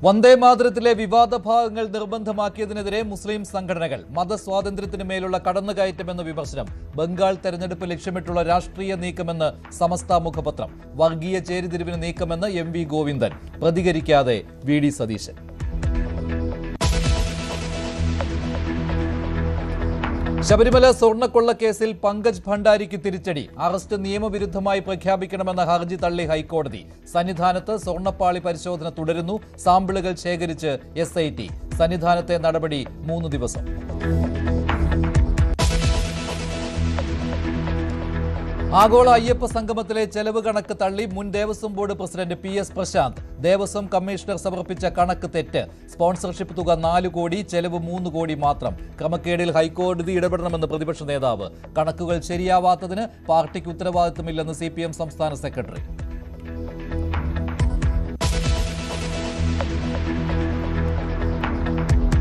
വന്ദേമാതരത്തിലെ വിവാദ ഭാഗങ്ങൾ നിർബന്ധമാക്കിയതിനെതിരെ മുസ്ലിം സംഘടനകൾ മതസ്വാതന്ത്ര്യത്തിന് മേലുള്ള കടന്നുകയറ്റമെന്ന വിമർശനം. ബംഗാൾ തെരഞ്ഞെടുപ്പ് ലക്ഷ്യമിട്ടുള്ള രാഷ്ട്രീയ നീക്കമെന്ന് സമസ്ത മുഖപത്രം. വർഗീയ ചേരിതിരിവിന് നീക്കമെന്ന് MV ഗോവിന്ദൻ. പ്രതികരിക്കാതെ VD സതീശൻ. ശബരിമല സ്വർണ്ണക്കൊള്ളക്കേസിൽ പങ്കജ് ഭണ്ഡാരിക്ക് തിരിച്ചടി. അറസ്റ്റ് നിയമവിരുദ്ധമായി പ്രഖ്യാപിക്കണമെന്ന ഹർജി തള്ളി ഹൈക്കോടതി. സന്നിധാനത്ത് സ്വർണ്ണപ്പാളി പരിശോധന തുടരുന്നു. സാമ്പിളുകൾ ശേഖരിച്ച് SIT. സന്നിധാനത്തെ നടപടി 3 ദിവസം. ആഗോള അയ്യപ്പ സംഗമത്തിലെ ചെലവ് കണക്ക് തള്ളി മുൻ Devaswom board president PS Prasanth. Devaswom commissioner സമർപ്പിച്ച കണക്ക് തെറ്റ്. സ്പോൺസർഷിപ്പ് തുക 4 കോടി, ചെലവ് 3 കോടി മാത്രം. ക്രമക്കേടിൽ ഹൈക്കോടതി ഇടപെടണമെന്ന് പ്രതിപക്ഷ നേതാവ്. കണക്കുകൾ ശരിയാവാത്തതിന് പാർട്ടിക്ക് ഉത്തരവാദിത്തമില്ലെന്ന് CPM സംസ്ഥാന സെക്രട്ടറി.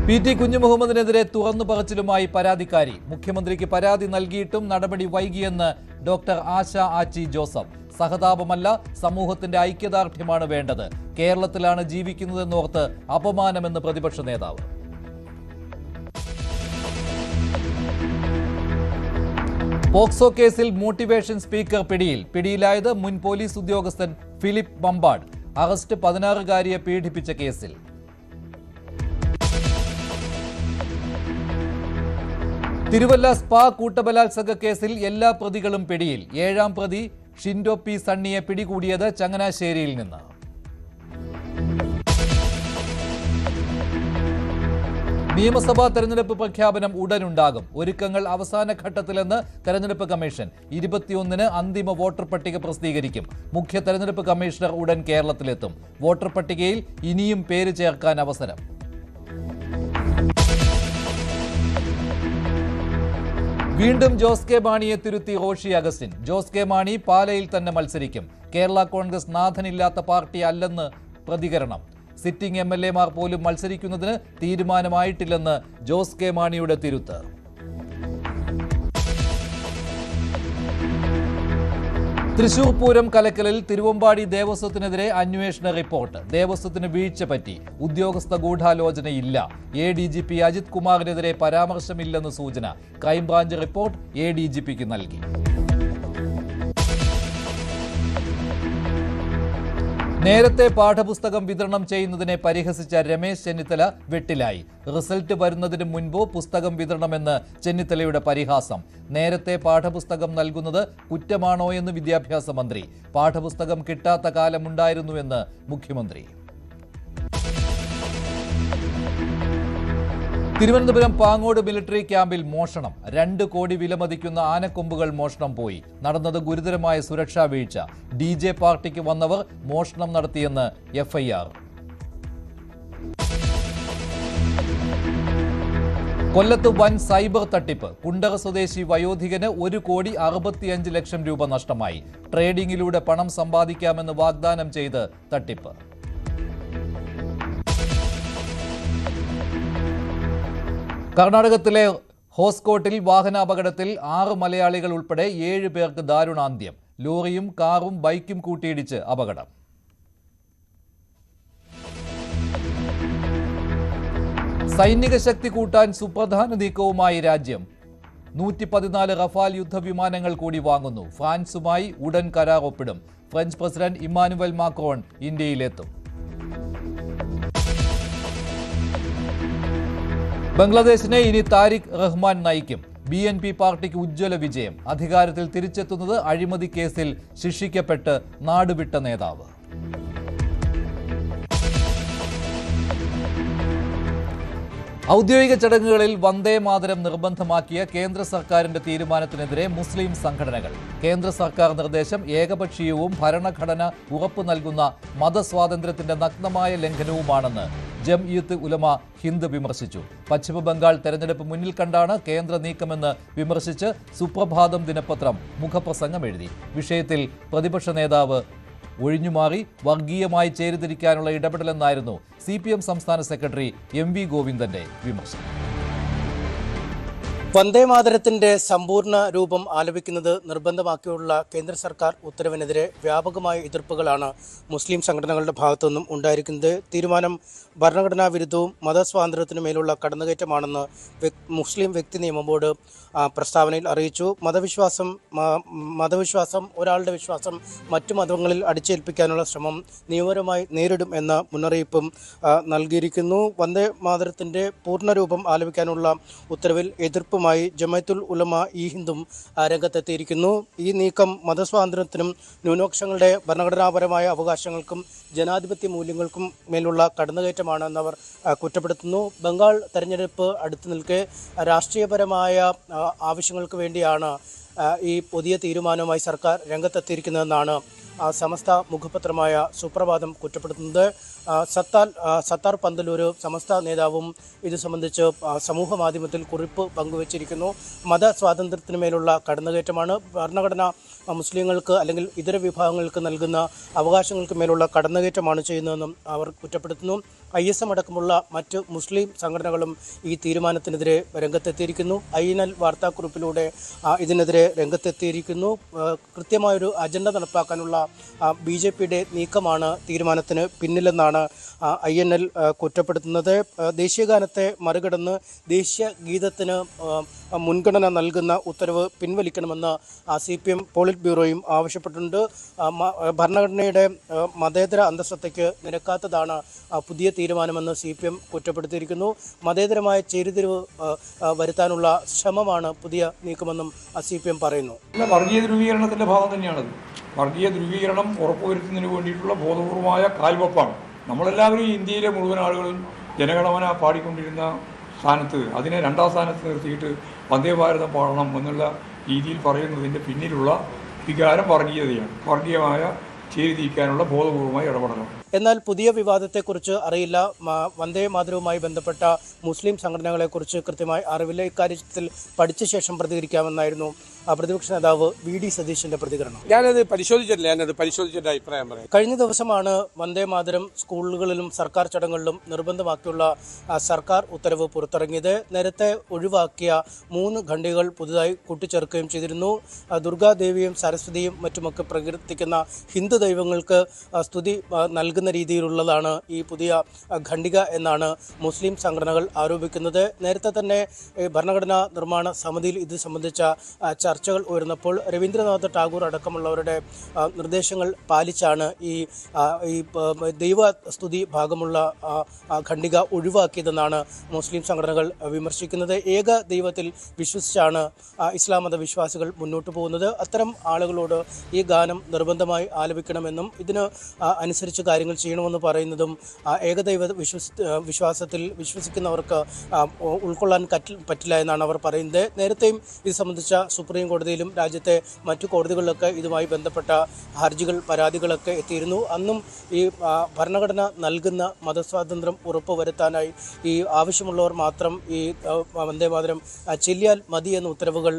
PT കുഞ്ഞുമുഹമ്മദിനെതിരെ തുറന്നു പറച്ചിലുമായി പരാതിക്കാരി. മുഖ്യമന്ത്രിക്ക് പരാതി നൽകിയിട്ടും നടപടി വൈകിയെന്ന് ഡോക്ടർ ആശ ആച്ചി ജോസഫ്. സഹതാപമല്ല, സമൂഹത്തിന്റെ ഐക്യദാർഢ്യമാണ് വേണ്ടത്. കേരളത്തിലാണ് ജീവിക്കുന്നതെന്നോർത്ത് അപമാനമെന്ന് പ്രതിപക്ഷ നേതാവ്. പോക്സോ കേസിൽ മോട്ടിവേഷൻ സ്പീക്കർ പിടിയിലായത് മുൻ പോലീസ് ഉദ്യോഗസ്ഥൻ ഫിലിപ്പ് മമ്പാട്. അറസ്റ്റ് 16-കാരിയെ പീഡിപ്പിച്ച കേസിൽ. തിരുവല്ല സ്പാ കൂട്ടബലാത്സംഗ കേസിൽ എല്ലാ പ്രതികളും പിടിയിൽ. 7ാം പ്രതി ഷിൻഡോ P സണ്ണിയെ പിടികൂടിയത് ചങ്ങനാശ്ശേരിയിൽ നിന്ന്. നിയമസഭാ തെരഞ്ഞെടുപ്പ് പ്രഖ്യാപനം ഉടനുണ്ടാകും. ഒരുക്കങ്ങൾ അവസാന ഘട്ടത്തിലെന്ന് തെരഞ്ഞെടുപ്പ് കമ്മീഷൻ. 21-ന് അന്തിമ വോട്ടർ പട്ടിക പ്രസിദ്ധീകരിക്കും. മുഖ്യ തെരഞ്ഞെടുപ്പ് കമ്മീഷണർ ഉടൻ കേരളത്തിലെത്തും. വോട്ടർ പട്ടികയിൽ ഇനിയും പേര് ചേർക്കാൻ അവസരം. വീണ്ടും ജോസ് കെ മാണിയെ തിരുത്തി റോഷി അഗസ്റ്റിൻ. ജോസ് കെ മാണി പാലയിൽ തന്നെ മത്സരിക്കും. കേരള കോൺഗ്രസ് നാഥനില്ലാത്ത പാർട്ടി അല്ലെന്ന് പ്രതികരണം. സിറ്റിംഗ് MLA മാർ പോലും മത്സരിക്കുന്നതിന് തീരുമാനമായിട്ടില്ലെന്ന് ജോസ് കെ മാണിയുടെ തിരുത്ത്. തൃശൂർ പൂരം കലക്കലിൽ തിരുവമ്പാടി ദേവസ്വത്തിനെതിരെ അന്വേഷണ റിപ്പോർട്ട്. ദേവസ്വത്തിന് വീഴ്ച പറ്റി. ഉദ്യോഗസ്ഥ ഗൂഢാലോചനയില്ല. ADGP അജിത് കുമാറിനെതിരെ പരാമർശമില്ലെന്ന് സൂചന. ക്രൈംബ്രാഞ്ച് റിപ്പോർട്ട് ADGPക്ക് നൽകി. നേരത്തെ പാഠപുസ്തകം വിതരണം ചെയ്യുന്നതിനെ പരിഹസിച്ച രമേശ് ചെന്നിത്തല വെട്ടിലായി. റിസൾട്ട് വരുന്നതിന് മുൻപോ പുസ്തകം വിതരണമെന്ന് ചെന്നിത്തലയുടെ പരിഹാസം. നേരത്തെ പാഠപുസ്തകം നൽകുന്നത് കുറ്റമാണോ എന്ന് വിദ്യാഭ്യാസ മന്ത്രി. പാഠപുസ്തകം കിട്ടാത്ത കാലമുണ്ടായിരുന്നുവെന്ന് മുഖ്യമന്ത്രി. തിരുവനന്തപുരം പാങ്ങോട് മിലിറ്ററി ക്യാമ്പിൽ മോഷണം. 2 കോടി വിലമതിക്കുന്ന ആനക്കൊമ്പുകൾ മോഷണം പോയി. നടന്നത് ഗുരുതരമായ സുരക്ഷാ വീഴ്ച. DJ പാർട്ടിക്ക് വന്നവർ മോഷണം നടത്തിയെന്ന് FIR. കൊല്ലത്ത് വൻ സൈബർ തട്ടിപ്പ്. കുണ്ടറ സ്വദേശി വയോധികന് 1,65,00,000 രൂപ നഷ്ടമായി. ട്രേഡിംഗിലൂടെ പണം സമ്പാദിക്കാമെന്ന് വാഗ്ദാനം ചെയ്ത് തട്ടിപ്പ്. കർണാടകത്തിലെ ഹോസ്കോട്ടിൽ വാഹനാപകടത്തിൽ 6 മലയാളികൾ ഉൾപ്പെടെ 7 പേർക്ക് ദാരുണാന്ത്യം. ലോറിയും കാറും ബൈക്കും കൂട്ടിയിടിച്ച് അപകടം. സൈനിക ശക്തി കൂട്ടാൻ സുപ്രധാന നീക്കവുമായി രാജ്യം. 114 റഫാൽ യുദ്ധവിമാനങ്ങൾ കൂടി വാങ്ങുന്നു. ഫ്രാൻസുമായി ഉടൻ കരാർ ഒപ്പിടും. ഫ്രഞ്ച് പ്രസിഡന്റ് ഇമ്മാനുവൽ മാക്രോൺ ഇന്ത്യയിലെത്തും. ബംഗ്ലാദേശിനെ ഇനി താരിഖ് റഹ്മാൻ നയിക്കും. BNP പാർട്ടിക്ക് ഉജ്ജ്വല വിജയം. അധികാരത്തിൽ തിരിച്ചെത്തുന്നത് അഴിമതി കേസിൽ ശിക്ഷിക്കപ്പെട്ട് നാടുവിട്ട നേതാവ്. ഔദ്യോഗിക ചടങ്ങുകളിൽ വന്ദേമാതരം നിർബന്ധമാക്കിയ കേന്ദ്ര സർക്കാരിന്റെ തീരുമാനത്തിനെതിരെ മുസ്ലിം സംഘടനകൾ. കേന്ദ്ര സർക്കാർ നിർദ്ദേശം ഏകപക്ഷീയവും ഭരണഘടന ഉറപ്പു നൽകുന്ന മതസ്വാതന്ത്ര്യത്തിന്റെ നഗ്നമായ ലംഘനവുമാണെന്ന് ജംഇയ്യത്ത് ഉലമ ഹിന്ദ് വിമർശിച്ചു. പശ്ചിമ ബംഗാൾ തെരഞ്ഞെടുപ്പ് മുന്നിൽ കണ്ടാണ് കേന്ദ്ര നീക്കമെന്ന് വിമർശിച്ച് സുപ്രഭാതം ദിനപത്രം മുഖപ്രസംഗം എഴുതി. വിഷയത്തിൽ പ്രതിപക്ഷ നേതാവ് ഒഴിഞ്ഞുമാറി വർഗീയമായി ചേരിതിരിക്കാനുള്ള ഇടപെടലെന്നായിരുന്നു CPM സംസ്ഥാന സെക്രട്ടറി MV ഗോവിന്ദന്റെ വിമർശനം. വന്ദേമാതരത്തിന്റെ സമ്പൂർണ്ണ രൂപം ആലപിക്കുന്നത് നിർബന്ധമാക്കിയുള്ള കേന്ദ്ര സർക്കാർ ഉത്തരവിനെതിരെ വ്യാപകമായ എതിർപ്പുകളാണ് മുസ്ലിം സംഘടനകളുടെ ഭാഗത്തുനിന്നും ഉണ്ടായിരിക്കുന്നത്. തീരുമാനം ഭരണഘടനാ വിരുദ്ധവും മതസ്വാതന്ത്ര്യത്തിനു മേലുള്ള കടന്നുകയറ്റമാണെന്ന് മുസ്ലിം വ്യക്തി നിയമ ബോർഡ് പ്രസ്താവനയിൽ അറിയിച്ചു. മതവിശ്വാസം ഒരാളുടെ വിശ്വാസം മറ്റു മതങ്ങളിൽ അടിച്ചേൽപ്പിക്കാനുള്ള ശ്രമം നിയമപരമായി നേരിടും എന്ന മുന്നറിയിപ്പും നൽകിയിരിക്കുന്നു. വന്ദേമാതരത്തിന്റെ പൂർണ്ണരൂപം ആലപിക്കാനുള്ള ഉത്തരവിൽ എതിർപ്പുമായി ജമഅത്തുൽ ഉലമ ഈ ഹിന്ദും രംഗത്തെത്തിയിരിക്കുന്നു. ഈ നീക്കം മതസ്വാതന്ത്ര്യത്തിനും ന്യൂനപക്ഷങ്ങളുടെ ഭരണഘടനാപരമായ അവകാശങ്ങൾക്കും ജനാധിപത്യ മൂല്യങ്ങൾക്കും മേലുള്ള കടന്നുകയറ്റമാണെന്ന് അവർ കുറ്റപ്പെടുത്തുന്നു. ബംഗാൾ തെരഞ്ഞെടുപ്പ് അടുത്തു നിൽക്കെ രാഷ്ട്രീയപരമായ ആവശ്യങ്ങൾക്ക് വേണ്ടിയാണ് ഈ പുതിയ തീരുമാനവുമായി സർക്കാർ രംഗത്തെത്തിയിരിക്കുന്നതെന്നാണ് സമസ്ത മുഖപത്രമായ സുപ്രഭാതം കുറ്റപ്പെടുത്തുന്നത്. സത്താർ പന്തലൂർ സമസ്ത നേതാവും ഇത് സംബന്ധിച്ച് സമൂഹ മാധ്യമത്തിൽ കുറിപ്പ് പങ്കുവച്ചിരിക്കുന്നു. മതസ്വാതന്ത്ര്യത്തിന് മേലുള്ള കടന്നുകയറ്റമാണ്. ഭരണഘടന മുസ്ലിങ്ങൾക്ക് അല്ലെങ്കിൽ ഇതര വിഭാഗങ്ങൾക്ക് നൽകുന്ന അവകാശങ്ങൾക്ക് മേലുള്ള കടന്നുകയറ്റമാണ് ചെയ്യുന്നതെന്നും അവർ കുറ്റപ്പെടുത്തുന്നു. ISM അടക്കമുള്ള മറ്റ് മുസ്ലിം സംഘടനകളും ഈ തീരുമാനത്തിനെതിരെ രംഗത്തെത്തിയിരിക്കുന്നു. INL വാർത്താക്കുറിപ്പിലൂടെ ഇതിനെതിരെ രംഗത്തെത്തിയിരിക്കുന്നു. കൃത്യമായൊരു അജണ്ട നടപ്പാക്കാനുള്ള BJPയുടെ നീക്കമാണ് തീരുമാനത്തിന് പിന്നിലെന്നാണ് INL കുറ്റപ്പെടുത്തുന്നത്. ദേശീയഗാനത്തെ മറികടന്ന് ദേശീയ ഗീതത്തിന് മുൻഗണന നൽകുന്ന ഉത്തരവ് പിൻവലിക്കണമെന്ന് CPM പോളിറ്റ് ബ്യൂറോയും ആവശ്യപ്പെട്ടിട്ടുണ്ട്. ഭരണഘടനയുടെ മതേതര അന്തസ്സത്തയ്ക്ക് നിരക്കാത്തതാണ് പുതിയ തീരുമാനമെന്ന് CPM കുറ്റപ്പെടുത്തിയിരിക്കുന്നു. മതേതരമായ ചേരിതിരിവ് വരുത്താനുള്ള ശ്രമമാണ് പുതിയ നീക്കമെന്നും CPM പറയുന്നു. വർഗീയ ധ്രുവീകരണത്തിൻ്റെ ഭാഗം തന്നെയാണത്. വർഗീയ ധ്രുവീകരണം ഉറപ്പുവരുത്തുന്നതിന് വേണ്ടിയിട്ടുള്ള ബോധപൂർവമായ കാൽവെപ്പാണ്. നമ്മളെല്ലാവരും ഇന്ത്യയിലെ മുഴുവൻ ആളുകളും ജനഗണമന പാടിക്കൊണ്ടിരുന്ന സ്ഥാനത്ത് അതിനെ രണ്ടാം സ്ഥാനത്ത് നിർത്തിയിട്ട് വന്ദേ ഭാരതം പാടണം എന്നുള്ള രീതിയിൽ പറയുന്നതിൻ്റെ പിന്നിലുള്ള വികാരം വർഗീയതയാണ്. വർഗീയമായ ചേരിതിരിക്കാനുള്ള ബോധപൂർവമായ ഇടപെടലാണ്. എന്നാൽ പുതിയ വിവാദത്തെക്കുറിച്ച് അറിയില്ല. വന്ദേ മാതരവുമായി ബന്ധപ്പെട്ട മുസ്ലിം സംഘടനകളെക്കുറിച്ച് കൃത്യമായി അറിവില്ല. ഇക്കാര്യത്തിൽ പഠിച്ച ശേഷം പ്രതികരിക്കാമെന്നായിരുന്നു പ്രതിപക്ഷ നേതാവ് VD സതീശന്റെ പ്രതികരണം. ഞാനത് പരിശോധിച്ചിട്ട് അഭിപ്രായം പറയാം. കഴിഞ്ഞ ദിവസമാണ് വന്ദേ മാതരം സ്കൂളുകളിലും സർക്കാർ ചടങ്ങുകളിലും നിർബന്ധമാക്കിയുള്ള സർക്കാർ ഉത്തരവ് പുറത്തിറങ്ങിയത്. നേരത്തെ ഒഴിവാക്കിയ 3 ഖണ്ഡികകൾ പുതുതായി കൂട്ടിച്ചേർക്കുകയും ചെയ്തിരുന്നു. ദുർഗാദേവിയും സരസ്വതിയും മറ്റുമൊക്കെ പ്രകീർത്തിക്കുന്ന ഹിന്ദു ദൈവങ്ങൾക്ക് സ്തുതി നൽകുന്ന രീതിയിലുള്ളതാണ് ഈ പുതിയ ഖണ്ഡിക എന്നാണ് മുസ്ലിം സംഘടനകൾ ആരോപിക്കുന്നത്. നേരത്തെ തന്നെ ഭരണഘടനാ നിർമ്മാണ സമിതിയിൽ ഇത് സംബന്ധിച്ച ചർച്ചകൾ ഉയർന്നപ്പോൾ രവീന്ദ്രനാഥ് ടാഗോർ അടക്കമുള്ളവരുടെ നിർദ്ദേശങ്ങൾ പാലിച്ചാണ് ഈ ദൈവസ്തുതി ഭാഗമുള്ള ഖണ്ഡിക ഒഴിവാക്കിയതെന്നാണ് മുസ്ലിം സംഘടനകൾ വിമർശിക്കുന്നത്. ഏക ദൈവത്തിൽ വിശ്വസിച്ചാണ് ഇസ്ലാം മത വിശ്വാസികൾ മുന്നോട്ട് പോകുന്നത്. അത്തരം ആളുകളോട് ഈ ഗാനം നിർബന്ധമായി ആലപിക്കണമെന്നും ഇതിന് അനുസരിച്ച് കാര്യങ്ങൾ ചെയ്യണമെന്ന് പറയുന്നതും ഏകദൈവ വിശ്വാസത്തിൽ വിശ്വസിക്കുന്നവർക്ക് ഉൾക്കൊള്ളാൻ പറ്റില്ല എന്നാണ് അവർ പറയുന്നത്. നേരത്തെയും ഇത് സംബന്ധിച്ച സുപ്രീം കോടതിയിലും രാജ്യത്തെ മറ്റു കോടതികളിലൊക്കെ ഇതുമായി ബന്ധപ്പെട്ട ഹർജികൾ പരാതികളൊക്കെ എത്തിയിരുന്നു. അന്നും ഈ ഭരണഘടന നൽകുന്ന മതസ്വാതന്ത്ര്യം ഉറപ്പുവരുത്താനായി ഈ ആവശ്യമുള്ളവർ മാത്രം ഈ വന്ദേമാതരം ചെല്ലിയാൽ മതി എന്ന ഉത്തരവുകൾ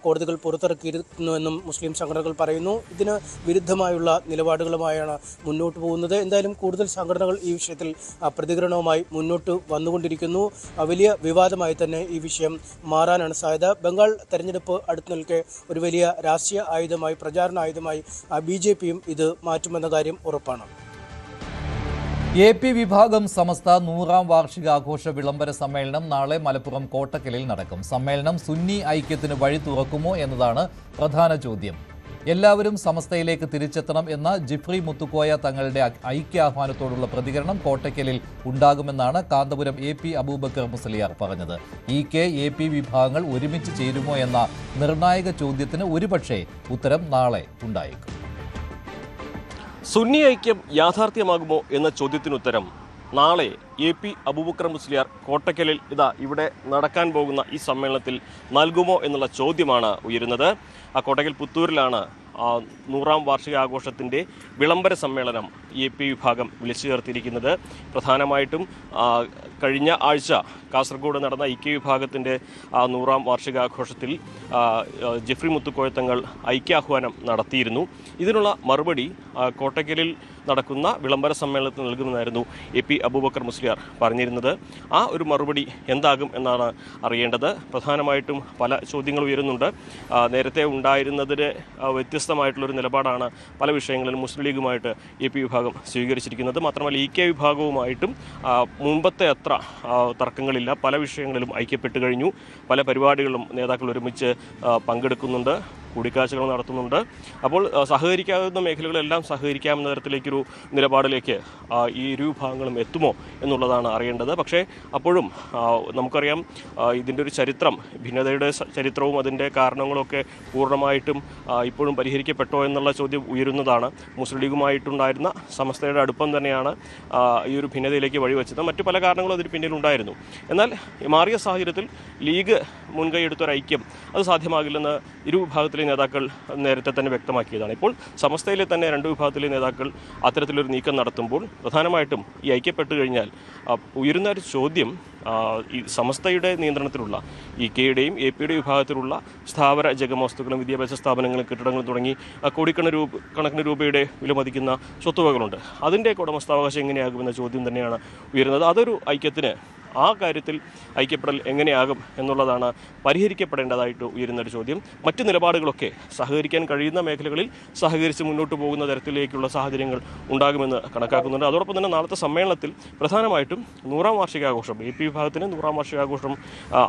കോടതികൾ പുറത്തിറക്കിയിരുന്നുവെന്നും മുസ്ലിം സംഘടനകൾ പറയുന്നു. ഇതിന് വിരുദ്ധമായുള്ള നിലപാടുകളുമായാണ് മുന്നോട്ട് പോകുന്നത്. എന്തായാലും കൂടുതൽ സംഘടനകൾ ഈ വിഷയത്തിൽ പ്രതികരണവുമായി മുന്നോട്ട് വന്നുകൊണ്ടിരിക്കുന്നു. വലിയ വിവാദമായി തന്നെ ഈ വിഷയം മാറാനാണ് സാധ്യത. ബംഗാൾ തെരഞ്ഞെടുപ്പ് അടുത്ത് നിൽക്കെ ഒരു വലിയ രാഷ്ട്രീയ ആയുധമായി പ്രചാരണ ആയുധമായി BJPയും ഇത് മാറ്റുമെന്ന കാര്യം ഉറപ്പാണ്. AP വിഭാഗം സമസ്ത 100ാം വാർഷികാഘോഷ വിളംബര സമ്മേളനം നാളെ മലപ്പുറം കോട്ടക്കലിൽ നടക്കും. സമ്മേളനം സുന്നി ഐക്യത്തിന് വഴി തുറക്കുമോ എന്നതാണ് പ്രധാന ചോദ്യം. എല്ലാവരും സമസ്തയിലേക്ക് തിരിച്ചെത്തണം എന്ന ജിഫ്രി മുത്തുക്കോയ തങ്ങളുടെ ഐക്യാഹ്വാനത്തോടുള്ള പ്രതികരണം കോട്ടയ്ക്കലിൽ ഉണ്ടാകുമെന്നാണ് കാന്തപുരം AP അബൂബക്കർ മുസ്ലിയാർ പറഞ്ഞത്. AK വിഭാഗങ്ങൾ ഒരുമിച്ച് ചേരുമോ എന്ന നിർണായക ചോദ്യത്തിന് ഒരുപക്ഷേ ഉത്തരം നാളെ ഉണ്ടായേക്കും. സുന്നി ഐക്യം യാഥാർത്ഥ്യമാകുമോ എന്ന ചോദ്യത്തിനുത്തരം നാളെ AP അബൂബക്കർ മുസ്ലിയാർ കോട്ടയ്ക്കലിൽ ഇവിടെ നടക്കാൻ പോകുന്ന ഈ സമ്മേളനത്തിൽ നൽകുമോ എന്നുള്ള ചോദ്യമാണ് ഉയരുന്നത്. കോട്ടയ്ക്കൽ പുത്തൂരിലാണ് 100ാം വാർഷികാഘോഷത്തിൻ്റെ വിളംബര സമ്മേളനം AP വിഭാഗം വിളിച്ചു ചേർത്തിരിക്കുന്നത്. പ്രധാനമായിട്ടും കഴിഞ്ഞ ആഴ്ച കാസർഗോഡ് നടന്ന IK വിഭാഗത്തിൻ്റെ 100ാം വാർഷികാഘോഷത്തിൽ ജെഫ്രി മുത്തുക്കോയത്തങ്ങൾ ഐക്യാഹ്വാനം നടത്തിയിരുന്നു. ഇതിനുള്ള മറുപടി കോട്ടക്കലിൽ നടക്കുന്ന വിളംബര സമ്മേളനത്തിൽ നൽകുമെന്നായിരുന്നു AP അബൂബക്കർ മുസ്ലിയാർ പറഞ്ഞിരുന്നത്. ആ ഒരു മറുപടി എന്താകും എന്നാണ് അറിയേണ്ടത്. പ്രധാനമായിട്ടും പല ചോദ്യങ്ങൾ ഉയരുന്നുണ്ട്. നേരത്തെ ഉണ്ടായിരുന്നതിന് വ്യത്യസ്തമായിട്ടുള്ളൊരു നിലപാടാണ് പല വിഷയങ്ങളിലും മുസ്ലിം ലീഗുമായിട്ട് AP വിഭാഗം സ്വീകരിച്ചിരിക്കുന്നത്. മാത്രമല്ല IK വിഭാഗവുമായിട്ടും മുമ്പത്തെ അത്ര തർക്കങ്ങളില്ല. പല വിഷയങ്ങളിലും ഐക്യപ്പെട്ട് കഴിഞ്ഞു. പല പരിപാടികളിലും നേതാക്കൾ ഒരുമിച്ച് പങ്കെടുക്കുന്നുണ്ട്, കൂടിക്കാഴ്ചകൾ നടത്തുന്നുണ്ട്. അപ്പോൾ സഹകരിക്കാവുന്ന മേഖലകളെല്ലാം സഹകരിക്കാവുന്ന തരത്തിലേക്കൊരു നിലപാടിലേക്ക് ഈ ഇരു വിഭാഗങ്ങളും എത്തുമോ എന്നുള്ളതാണ് അറിയേണ്ടത്. പക്ഷേ അപ്പോഴും നമുക്കറിയാം ഇതിൻ്റെ ഒരു ചരിത്രം, ഭിന്നതയുടെ ചരിത്രവും അതിൻ്റെ കാരണങ്ങളൊക്കെ പൂർണ്ണമായിട്ടും ഇപ്പോഴും പരിഹരിക്കപ്പെട്ടോ എന്നുള്ള ചോദ്യം ഉയരുന്നതാണ്. മുസ്ലിം ലീഗുമായിട്ടുണ്ടായിരുന്ന സമസ്തയുടെ അടുപ്പം തന്നെയാണ് ഈ ഒരു ഭിന്നതയിലേക്ക് വഴിവെച്ചത്. മറ്റു പല കാരണങ്ങളും അതിന് പിന്നിലുണ്ടായിരുന്നു. എന്നാൽ മാറിയ സാഹചര്യത്തിൽ ലീഗ് മുൻകൈയെടുത്തൊരു ഐക്യം അത് സാധ്യമാകില്ലെന്ന് ഇരു വിഭാഗത്തിലെ നേതാക്കൾ നേരത്തെ തന്നെ വ്യക്തമാക്കിയതാണ്. ഇപ്പോൾ സമസ്തയിലെ തന്നെ രണ്ട് വിഭാഗത്തിലെ നേതാക്കൾ അത്തരത്തിലൊരു നീക്കം നടത്തുമ്പോൾ പ്രധാനമായിട്ടും ഈ ഐക്യപ്പെട്ട് കഴിഞ്ഞാൽ ഉയരുന്ന ഒരു ചോദ്യം ഈ സമസ്തയുടെ നിയന്ത്രണത്തിലുള്ള IKയുടെയും APയുടെയും വിഭാഗത്തിലുള്ള സ്ഥാവര ജഗമവസ്തുക്കളും വിദ്യാഭ്യാസ സ്ഥാപനങ്ങളും കെട്ടിടങ്ങളും തുടങ്ങി കണക്കിന് രൂപയുടെ വിലമതിക്കുന്ന സ്വത്തുവകകളുണ്ട്. അതിൻ്റെയൊക്കെ ഉടമസ്ഥാവകാശം എങ്ങനെയാകുമെന്ന ചോദ്യം തന്നെയാണ് ഉയരുന്നത്. അതൊരു ഐക്യത്തിന് ആ കാര്യത്തിൽ ഐക്യപ്പെടൽ എങ്ങനെയാകും എന്നുള്ളതാണ് പരിഹരിക്കപ്പെടേണ്ടതായിട്ട് ഉയരുന്നൊരു ചോദ്യം. മറ്റ് നിലപാടുകളൊക്കെ സഹകരിക്കാൻ കഴിയുന്ന മേഖലകളിൽ സഹകരിച്ച് മുന്നോട്ട് പോകുന്ന തരത്തിലേക്കുള്ള സാഹചര്യങ്ങൾ ഉണ്ടാകുമെന്ന് കണക്കാക്കുന്നുണ്ട്. അതോടൊപ്പം തന്നെ നാളത്തെ സമ്മേളനത്തിൽ പ്രധാനമായിട്ടും 100ാം വാർഷികാഘോഷം, AP വിഭാഗത്തിന് 100ാം വാർഷികാഘോഷം,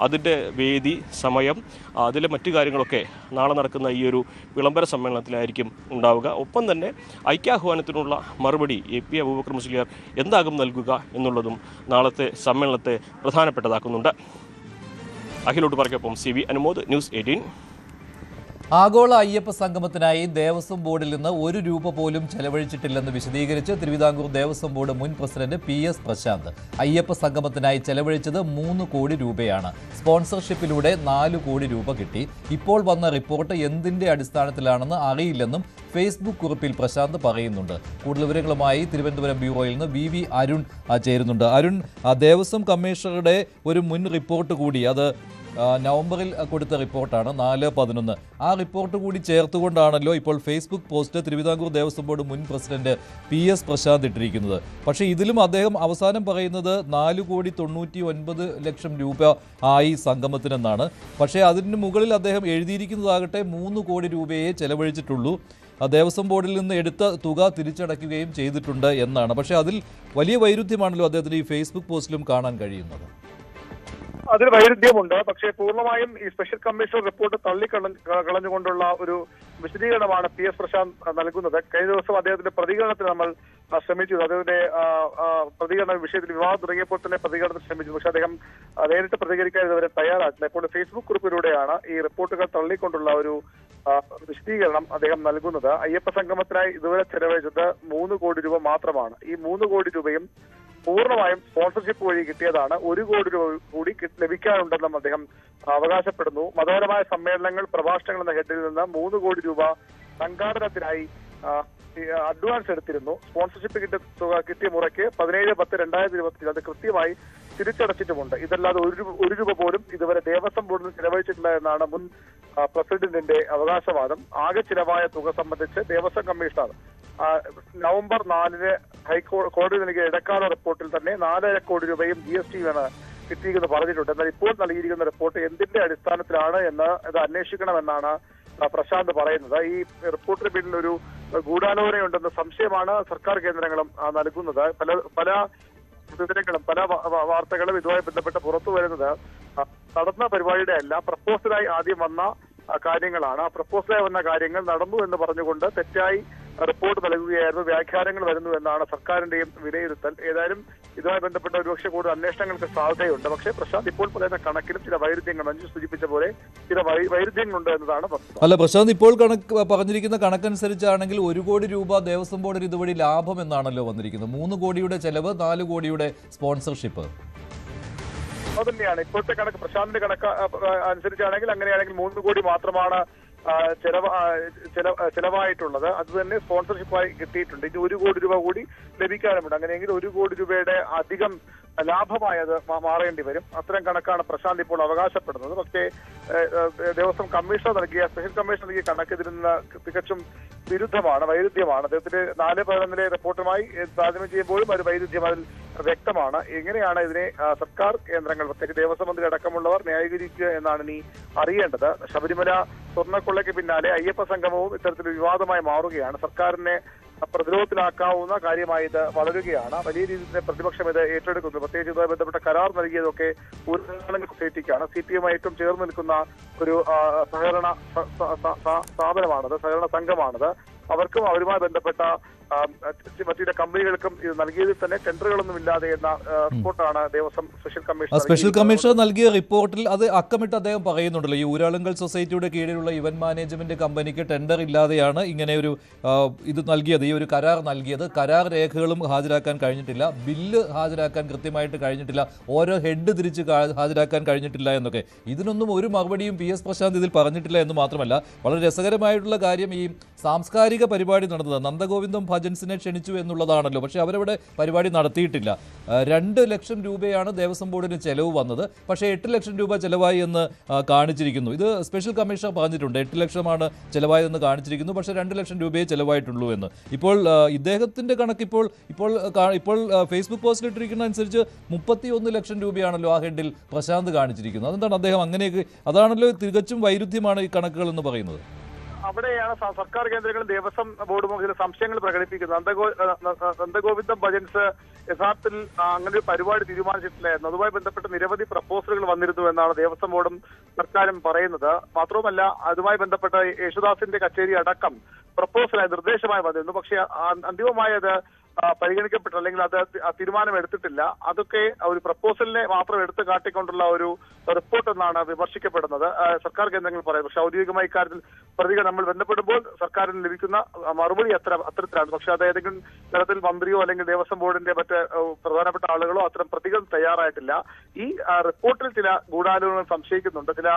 അതിൻ്റെ വേദി, സമയം, അതിലെ മറ്റു കാര്യങ്ങളൊക്കെ നാളെ നടക്കുന്ന ഈ ഒരു വിളംബര സമ്മേളനത്തിലായിരിക്കും ഉണ്ടാവുക. ഒപ്പം തന്നെ ഐക്യാഹ്വാനത്തിനുള്ള മറുപടി AP അബൂബക്കർ മുസ്ലിയാർ എന്താകും നൽകുക എന്നുള്ളതും നാളത്തെ സമ്മേളനത്തെ പ്രധാനപ്പെട്ടതാക്കുന്നുണ്ട്. അഖിലോട്ട് പറയ്ക്കൊപ്പം CV അനുമോദ്, ന്യൂസ് 18. ആഗോള അയ്യപ്പ സംഗമത്തിനായി ദേവസ്വം ബോർഡിൽ നിന്ന് ₹1 പോലും ചെലവഴിച്ചിട്ടില്ലെന്ന് വിശദീകരിച്ച് തിരുവിതാംകൂർ ദേവസ്വം ബോർഡ് മുൻ പ്രസിഡന്റ് PS പ്രശാന്ത്. അയ്യപ്പ സംഗമത്തിനായി ചെലവഴിച്ചത് ₹3 കോടി. സ്പോൺസർഷിപ്പിലൂടെ ₹4 കോടി കിട്ടി. ഇപ്പോൾ വന്ന റിപ്പോർട്ട് എന്തിന്റെ അടിസ്ഥാനത്തിലാണെന്ന് അറിയില്ലെന്നും ഫേസ്ബുക്ക് കുറിപ്പിൽ പ്രശാന്ത് പറയുന്നുണ്ട്. കൂടുതൽ വിവരങ്ങളുമായി തിരുവനന്തപുരം ബ്യൂറോയിൽ നിന്ന് VV അരുൺ ചേരുന്നുണ്ട്. അരുൺ, ദേവസ്വം കമ്മീഷണറുടെ ഒരു മുൻ റിപ്പോർട്ട് കൂടി, അത് നവംബറിൽ കൊടുത്ത റിപ്പോർട്ടാണ് 4/11. ആ റിപ്പോർട്ട് കൂടി ചേർത്തുകൊണ്ടാണല്ലോ ഇപ്പോൾ Facebook post Thiruvithamkoor Devaswom board മുൻ പ്രസിഡന്റ് PS പ്രശാന്ത് ഇട്ടിരിക്കുന്നത്. പക്ഷേ ഇതിലും അദ്ദേഹം അവസാനം പറയുന്നത് ₹4,99,00,000 ആയി സംഗമത്തിനെന്നാണ്. പക്ഷേ അതിന് മുകളിൽ അദ്ദേഹം എഴുതിയിരിക്കുന്നതാകട്ടെ ₹3 കോടി ചെലവഴിച്ചിട്ടുള്ളൂ. ദേവസ്വം ബോർഡിൽ നിന്ന് എടുത്ത തുക തിരിച്ചടയ്ക്കുകയും ചെയ്തിട്ടുണ്ട് എന്നാണ്. പക്ഷേ അതിൽ വലിയ വൈരുദ്ധ്യമാണല്ലോ അദ്ദേഹത്തിന് ഈ ഫേസ്ബുക്ക് പോസ്റ്റിലും കാണാൻ കഴിയുന്നത്. അതിൽ വൈരുദ്ധ്യമുണ്ട്. പക്ഷേ പൂർണ്ണമായും ഈ സ്പെഷ്യൽ കമ്മീഷണർ റിപ്പോർട്ട് തള്ളിക്കളഞ്ഞുകൊണ്ടുള്ള ഒരു വിശദീകരണമാണ് PS പ്രശാന്ത് നൽകുന്നത്. കഴിഞ്ഞ ദിവസം അദ്ദേഹത്തിന്റെ പ്രതികരണത്തിന് നമ്മൾ ശ്രമിച്ചു. അദ്ദേഹത്തിന്റെ പ്രതികരണ വിഷയത്തിൽ വിവാദം തുടങ്ങിയപ്പോൾ തന്നെ പ്രതികരണത്തിന് ശ്രമിച്ചു. പക്ഷെ അദ്ദേഹം നേരിട്ട് പ്രതികരിക്കാൻ ഇതുവരെ തയ്യാറായിട്ടില്ല. ഇപ്പോൾ ഫേസ്ബുക്ക് കുറിപ്പിലൂടെയാണ് ഈ റിപ്പോർട്ടുകൾ തള്ളിക്കൊണ്ടുള്ള ഒരു വിശദീകരണം അദ്ദേഹം നൽകുന്നത്. അയ്യപ്പ സംഗമത്തിനായി ഇതുവരെ ചെലവഴിച്ചത് ₹3 കോടി മാത്രമാണ്. ഈ ₹3 കോടി പൂർണ്ണമായും സ്പോൺസർഷിപ്പ് വഴി കിട്ടിയതാണ്. ₹1 കോടി കൂടി ലഭിക്കാനുണ്ടെന്നും അദ്ദേഹം അവകാശപ്പെടുന്നു. മതപരമായ സമ്മേളനങ്ങൾ, പ്രഭാഷണങ്ങൾ എന്ന ഹെഡിൽ നിന്ന് ₹3 കോടി സംഘാടനത്തിനായി അഡ്വാൻസ് എടുത്തിരുന്നു. സ്പോൺസർഷിപ്പ് കിട്ടിയ മുറയ്ക്ക് 17/10/2020 അത് കൃത്യമായി തിരിച്ചടച്ചിട്ടുമുണ്ട്. ഇതല്ലാതെ ₹1 പോലും ഇതുവരെ ദേവസ്വം ബോർഡിൽ ചെലവഴിച്ചിട്ടില്ല എന്നാണ് മുൻ പ്രസിഡന്റിന്റെ അവകാശവാദം. ആകെ ചിലവായ തുക സംബന്ധിച്ച് ദേവസ്വം കമ്മീഷണർ നവംബർ 4 ഹൈക്കോടതി നൽകിയ ഇടക്കാല റിപ്പോർട്ടിൽ തന്നെ ₹4.5 കോടി GST കിട്ടിയെന്ന് പറഞ്ഞിട്ടുണ്ട്. എന്നാൽ ഇപ്പോൾ നൽകിയിരിക്കുന്ന റിപ്പോർട്ട് എന്തിന്റെ അടിസ്ഥാനത്തിലാണ് എന്ന് ഇത് അന്വേഷിക്കണമെന്നാണ് പ്രശാന്ത് പറയുന്നത്. ഈ റിപ്പോർട്ടിന് പിന്നിൽ ഒരു ഗൂഢാലോചനയുണ്ടെന്ന സംശയമാണ് സർക്കാർ കേന്ദ്രങ്ങളും നൽകുന്നത്. പല വിവരങ്ങളും പല വാർത്തകളും ഇതുമായി ബന്ധപ്പെട്ട് പുറത്തു വരുന്നത് നടന്ന പരിപാടിയുടെ അല്ല, പ്രപ്പോസലായി ആദ്യം വന്ന കാര്യങ്ങളാണ്. ആ പ്രപ്പോസലായി വന്ന കാര്യങ്ങൾ നടന്നു എന്ന് പറഞ്ഞുകൊണ്ട് തെറ്റായി റിപ്പോർട്ട് നൽകുകയായിരുന്നു, വ്യാഖ്യാനങ്ങൾ വരുന്നു എന്നാണ് സർക്കാരിന്റെയും വിലയിരുത്തൽ. ഏതായാലും ഇതുമായി ബന്ധപ്പെട്ട ഒരുപക്ഷെ കൂടുതൽ അന്വേഷണങ്ങൾക്ക് സാധ്യതയുണ്ട്. പക്ഷേ പ്രശാന്ത് ഇപ്പോൾ പറയുന്ന കണക്കിലും ചില വൈരുദ്ധ്യങ്ങൾ, മഞ്ജു സൂചിപ്പിച്ച പോലെ ചില വൈരുദ്ധ്യങ്ങളുണ്ട് എന്നതാണ് വസ്തുത. അല്ല പ്രശാന്ത്, ഇപ്പോൾ പറഞ്ഞിരിക്കുന്ന കണക്കനുസരിച്ചാണെങ്കിൽ ₹1 കോടി ദേവസ്വം ബോർഡിന് ഇതുവഴി ലാഭം എന്നാണല്ലോ വന്നിരിക്കുന്നത്. ₹3 കോടിയുടെ ചെലവ്, ₹4 കോടിയുടെ സ്പോൺസർഷിപ്പ്. അത് തന്നെയാണ് ഇപ്പോഴത്തെ കണക്ക്. പ്രശാന്തിന്റെ കണക്ക് അനുസരിച്ചാണെങ്കിൽ അങ്ങനെയാണെങ്കിൽ ₹3 കോടി മാത്രമാണ് ചെലവായിട്ടുള്ളത്. അത് തന്നെ സ്പോൺസർഷിപ്പായി കിട്ടിയിട്ടുണ്ട്. ഇനി 1 കോടി രൂപ കൂടി ലഭിക്കാനുമുണ്ട്. അങ്ങനെയെങ്കിൽ 1 കോടി രൂപയുടെ അധികം ലാഭമായത് മാറേണ്ടി വരും. അത്തരം കണക്കാണ് പ്രശാന്ത് ഇപ്പോൾ അവകാശപ്പെടുന്നത്. പക്ഷേ ദേവസ്വം കമ്മീഷണർ നൽകിയ സ്പെഷ്യൽ കമ്മീഷണർ നൽകിയ കണക്ക് ഇതിൽ നിന്ന് തികച്ചും വിരുദ്ധമാണ്, വൈരുദ്ധ്യമാണ്. അദ്ദേഹത്തിന് 4/11 റിപ്പോർട്ടുമായി താരതമ്യം ചെയ്യുമ്പോഴും ഒരു വൈരുദ്ധ്യം അതിൽ വ്യക്തമാണ്. എങ്ങനെയാണ് ഇതിനെ സർക്കാർ കേന്ദ്രങ്ങൾ, പ്രത്യേകിച്ച് ദേവസ്വം മന്ത്രി അടക്കമുള്ളവർ ന്യായീകരിക്കുക എന്നാണ് ഇനി അറിയേണ്ടത്. ശബരിമല സ്വർണ്ണക്കൊള്ളയ്ക്ക് പിന്നാലെ അയ്യപ്പ സംഗമവും ഇത്തരത്തിൽ വിവാദമായി മാറുകയാണ്. സർക്കാരിനെ പ്രതിരോധത്തിലാക്കാവുന്ന കാര്യമായി ഇത് വളരുകയാണ്. വലിയ രീതിയിൽ പ്രതിപക്ഷം ഇത് ഏറ്റെടുക്കുന്നു. പ്രത്യേകിച്ച് ഇതുമായി ബന്ധപ്പെട്ട കരാർ നൽകിയതൊക്കെ ഊർജ്ജ സൊസൈറ്റിക്കാണ്. CPM-ആയിട്ടും ചേർന്ന് നിൽക്കുന്ന ഒരു സഹകരണ സ്ഥാപനമാണത്, സഹകരണ സംഘമാണത്. അവർക്കും അവരുമായി ബന്ധപ്പെട്ട മറ്റു ചില കമ്പനികൾക്കും ഇത് നൽകിയതിൽ തന്നെ ടെൻഡറുകളൊന്നും ഇല്ലാതെ എന്ന റിപ്പോർട്ടാണ് ദേവസ്വം സ്പെഷ്യൽ കമ്മീഷണർ നൽകിയ റിപ്പോർട്ടിൽ അത് അക്കമിട്ട് അദ്ദേഹം പറയുന്നുണ്ടല്ലോ. ഈ ഊരാളുങ്കൽ സൊസൈറ്റിയുടെ കീഴിലുള്ള ഇവന്റ് മാനേജ്മെന്റ് കമ്പനിക്ക് ടെൻഡർ ഇല്ലാതെയാണ് ഇങ്ങനെ ഒരു ഇത് നൽകിയത്, ഈ ഒരു കരാർ നൽകിയത്. കരാർ രേഖകളും ഹാജരാക്കാൻ കഴിഞ്ഞിട്ടില്ല, ബില്ല് ഹാജരാക്കാൻ കൃത്യമായിട്ട് കഴിഞ്ഞിട്ടില്ല, ഓരോ ഹെഡ് തിരിച്ച് ഹാജരാക്കാൻ കഴിഞ്ഞിട്ടില്ല എന്നൊക്കെ. ഇതിനൊന്നും ഒരു മറുപടിയും PS പ്രശാന്ത് ഇതിൽ പറഞ്ഞിട്ടില്ല എന്ന് മാത്രമല്ല, വളരെ രസകരമായിട്ടുള്ള കാര്യം ഈ സാംസ്കാരിക പരിപാടി നടന്നത് നന്ദഗോവിന്ദം ഭജൻസിനെ ക്ഷണിച്ചു എന്നുള്ളതാണല്ലോ. പക്ഷേ അവരവിടെ പരിപാടി നടത്തിയിട്ടില്ല. 2 ലക്ഷം രൂപയാണ് ദേവസ്വം ബോർഡിന് ചെലവ് വന്നത്. പക്ഷേ 8 ലക്ഷം രൂപ ചെലവായി എന്ന് കാണിച്ചിരിക്കുന്നു. ഇത് സ്പെഷ്യൽ കമ്മീഷണർ പറഞ്ഞിട്ടുണ്ട്, 8 ലക്ഷമാണ് ചെലവായതെന്ന് കാണിച്ചിരിക്കുന്നു. പക്ഷേ 2 ലക്ഷം രൂപയെ ചെലവായിട്ടുള്ളൂ എന്ന്. ഇപ്പോൾ ഇദ്ദേഹത്തിൻ്റെ കണക്ക് ഇപ്പോൾ ഫേസ്ബുക്ക് പോസ്റ്റിൽ ഇട്ടിരിക്കുന്ന അനുസരിച്ച് 31 ലക്ഷം രൂപയാണല്ലോ ആ ഹെഡിൽ പ്രശാന്ത് കാണിച്ചിരിക്കുന്നത്. അതെന്താണ് അദ്ദേഹം അങ്ങനെയൊക്കെ? അതാണല്ലോ തികച്ചും വൈരുദ്ധ്യമാണ് ഈ കണക്കുകൾ എന്ന് പറയുന്നത്. അവിടെയാണ് സർക്കാർ കേന്ദ്രങ്ങളും ദേവസ്വം ബോർഡും ചില സംശയങ്ങൾ പ്രകടിപ്പിക്കുന്നത്. നന്ദഗോവിന്ദം ഭജൻസ് യഥാർത്ഥത്തിൽ അങ്ങനെ ഒരു പരിപാടി തീരുമാനിച്ചിട്ടില്ലായിരുന്നു. അതുമായി ബന്ധപ്പെട്ട് നിരവധി പ്രപ്പോസലുകൾ വന്നിരുന്നു എന്നാണ് ദേവസ്വം ബോർഡും സർക്കാരും പറയുന്നത്. മാത്രവുമല്ല, അതുമായി ബന്ധപ്പെട്ട യേശുദാസിന്റെ കച്ചേരി അടക്കം പ്രപ്പോസലായി നിർദ്ദേശമായി വന്നിരുന്നു. പക്ഷേ അന്തിമമായി അത് പരിഗണിക്കപ്പെട്ടു, അല്ലെങ്കിൽ അത് തീരുമാനം എടുത്തിട്ടില്ല. അതൊക്കെ ഒരു പ്രപ്പോസലിനെ മാത്രം എടുത്തു കാട്ടിക്കൊണ്ടുള്ള ഒരു റിപ്പോർട്ട് എന്നാണ് വിമർശിക്കപ്പെടുന്നത് സർക്കാർ കേന്ദ്രങ്ങൾ പറയുന്നത്. പക്ഷെ ഔദ്യോഗികമായി ഇക്കാര്യത്തിൽ പ്രതികൾ നമ്മൾ ബന്ധപ്പെടുമ്പോൾ സർക്കാരിന് ലഭിക്കുന്ന മറുപടി അത്തരത്തിലാണ്. പക്ഷെ അത് ഏതെങ്കിലും തരത്തിൽ മന്ത്രിയോ അല്ലെങ്കിൽ ദേവസ്വം ബോർഡിന്റെ മറ്റ് പ്രധാനപ്പെട്ട ആളുകളോ അത്തരം പ്രതികൾ തയ്യാറായിട്ടില്ല. ഈ റിപ്പോർട്ടിൽ ചില ഗൂഢാലോചനകൾ സംശയിക്കുന്നുണ്ട്, ചില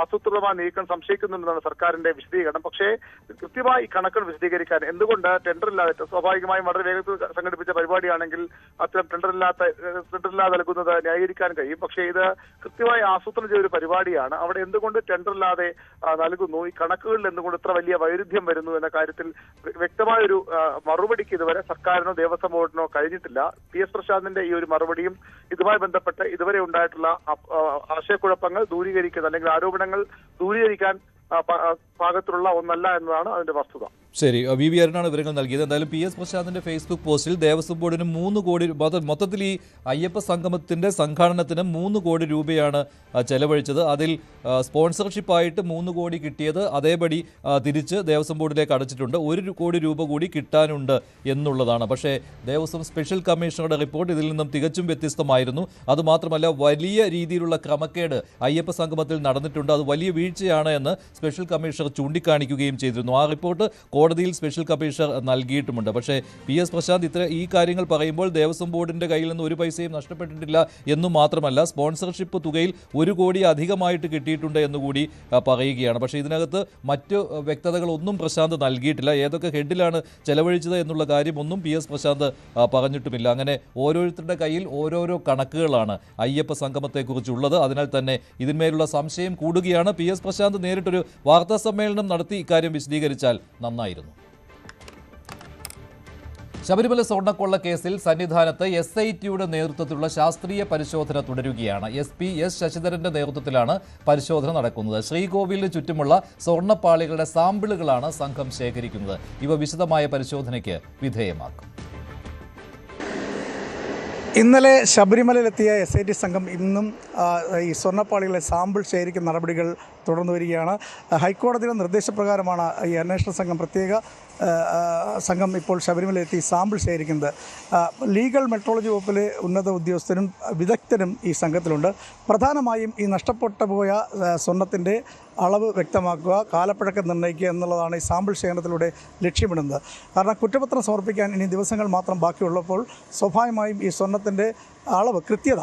ആസൂത്രിതമായ നീക്കം സംശയിക്കുന്നുണ്ടെന്നാണ് സർക്കാരിന്റെ വിശദീകരണം. പക്ഷേ കൃത്യമായി കണക്കുകൾ വിശദീകരിക്കാൻ എന്തുകൊണ്ട് ടെൻഡർ ഇല്ലാതെ, സ്വാഭാവികമായും വളരെ വേഗത്തിൽ സംഘടിപ്പിച്ച പരിപാടിയാണെങ്കിൽ അത്തരം ടെൻഡറില്ലാതെ നൽകുന്നത് ന്യായീകരിക്കാൻ കഴിയും. പക്ഷേ ഇത് കൃത്യമായി ആസൂത്രണം ചെയ്ത ഒരു പരിപാടിയാണ്. അവിടെ എന്തുകൊണ്ട് ടെൻഡറില്ലാതെ നൽകുന്നു, ഈ കണക്കുകളിൽ എന്തുകൊണ്ട് ഇത്ര വലിയ വൈരുദ്ധ്യം വരുന്നു എന്ന കാര്യത്തിൽ വ്യക്തമായൊരു മറുപടിക്ക് ഇതുവരെ സർക്കാരിനോ ദേവസ്വം ബോർഡിനോ കഴിഞ്ഞിട്ടില്ല. PS പ്രശാന്തിന്റെ ഈ ഒരു മറുപടിയും ഇതുമായി ബന്ധപ്പെട്ട് ഇതുവരെ ഉണ്ടായിട്ടുള്ള ആശയക്കുഴപ്പങ്ങൾ ദൂരീകരിക്കുന്ന അല്ലെങ്കിൽ ആരോപണങ്ങൾ ദൂരീകരിക്കാൻ പാകത്തിലുള്ള ഒന്നല്ല എന്നതാണ് അതിന്റെ വസ്തുത. ശരി, VV അരുണാണ് വിവരങ്ങൾ നൽകിയത്. എന്തായാലും PS പ്രശാന്തിന്റെ ഫേസ്ബുക്ക് പോസ്റ്റിൽ ദേവസ്വം ബോർഡിന് 3 കോടി മൊത്തത്തിൽ ഈ അയ്യപ്പ സംഗമത്തിന്റെ സംഘാടനത്തിന് 3 കോടി രൂപയാണ് ചെലവഴിച്ചത്. അതിൽ സ്പോൺസർഷിപ്പായിട്ട് 3 കോടി കിട്ടിയത് അതേപടി തിരിച്ച് ദേവസ്വം ബോർഡിലേക്ക് അടച്ചിട്ടുണ്ട്. 1 കോടി രൂപ കൂടി കിട്ടാനുണ്ട് എന്നുള്ളതാണ്. പക്ഷേ ദേവസ്വം സ്പെഷ്യൽ കമ്മീഷണറുടെ റിപ്പോർട്ട് ഇതിൽ നിന്നും തികച്ചും വ്യത്യസ്തമായിരുന്നു. അതുമാത്രമല്ല, വലിയ രീതിയിലുള്ള ക്രമക്കേട് അയ്യപ്പ സംഗമത്തിൽ നടന്നിട്ടുണ്ട്, അത് വലിയ വീഴ്ചയാണ് എന്ന് സ്പെഷ്യൽ കമ്മീഷണർ ചൂണ്ടിക്കാണിക്കുകയും ചെയ്തിരുന്നു. ആ റിപ്പോർട്ട് കോടതിയിൽ സ്പെഷ്യൽ കമ്മീഷണർ നൽകിയിട്ടുമുണ്ട്. പക്ഷേ PS പ്രശാന്ത് ഈ കാര്യങ്ങൾ പറയുമ്പോൾ ദേവസ്വം ബോർഡിന്റെ കയ്യിൽ നിന്ന് ഒരു പൈസയും നഷ്ടപ്പെട്ടിട്ടില്ല എന്നു മാത്രമല്ല, സ്പോൺസർഷിപ്പ് തുകയിൽ 1 കോടി അധികമായിട്ട് കിട്ടിയിട്ടുണ്ട് എന്നുകൂടി പറയുകയാണ്. പക്ഷേ ഇതിനകത്ത് മറ്റ് വ്യക്തതകളൊന്നും പ്രശാന്ത് നൽകിയിട്ടില്ല. ഏതൊക്കെ ഹെഡിലാണ് ചെലവഴിച്ചത് എന്നുള്ള കാര്യമൊന്നും PS പ്രശാന്ത് പറഞ്ഞിട്ടുമില്ല. അങ്ങനെ ഓരോരുത്തരുടെ കയ്യിൽ ഓരോരോ കണക്കുകളാണ് അയ്യപ്പ സംഗമത്തെക്കുറിച്ചുള്ളത്. അതിനാൽ തന്നെ ഇതിന്മേലുള്ള സംശയം കൂടുകയാണ്. PS പ്രശാന്ത് നേരിട്ടൊരു വാർത്താ സമ്മേളനം നടത്തി ഇക്കാര്യം വിശദീകരിച്ചാൽ നന്നായിരുന്നു. ശബരിമല സ്വർണ്ണക്കൊള്ള കേസിൽ സന്നിധാനത്ത് SITയുടെ നേതൃത്വത്തിലുള്ള ശാസ്ത്രീയ പരിശോധന തുടരുകയാണ്. SP S ശശിധരന്റെ നേതൃത്വത്തിലാണ് പരിശോധന നടക്കുന്നത്. ശ്രീകോവിലിന് ചുറ്റുമുള്ള സ്വർണ്ണപ്പാളികളുടെ സാമ്പിളുകളാണ് സംഘം ശേഖരിക്കുന്നത്. ഇവ വിശദമായ പരിശോധനയ്ക്ക് വിധേയമാക്കും. ഇന്നലെ ശബരിമലയിലെത്തിയ SIT സംഘം ഇന്നും ഈ സ്വർണ്ണപ്പാളികളെ സാമ്പിൾ ശേഖരിക്കുന്ന നടപടികൾ തുടർന്നു വരികയാണ്. ഹൈക്കോടതിയുടെ നിർദ്ദേശപ്രകാരമാണ് ഈ അന്വേഷണ സംഘം പ്രത്യേക സംഘം ഇപ്പോൾ ശബരിമലയിലെത്തി സാമ്പിൾ ശേഖരിക്കുന്നത്. ലീഗൽ മെട്രോളജി വകുപ്പിലെ ഉന്നത ഉദ്യോഗസ്ഥരും വിദഗ്ധരും ഈ സംഘത്തിലുണ്ട്. പ്രധാനമായും ഈ നഷ്ടപ്പെട്ടു പോയ സ്വർണ്ണത്തിൻ്റെ അളവ് വ്യക്തമാക്കുക, കാലപ്പഴക്കം നിർണ്ണയിക്കുക എന്നുള്ളതാണ് ഈ സാമ്പിൾ ശേഖരണത്തിലൂടെ ലക്ഷ്യമിടുന്നത്. കാരണം കുറ്റപത്രം സമർപ്പിക്കാൻ ഇനി ദിവസങ്ങൾ മാത്രം ബാക്കിയുള്ളപ്പോൾ സ്വാഭാവികമായും ഈ സ്വർണ്ണത്തിൻ്റെ അളവ്, കൃത്യത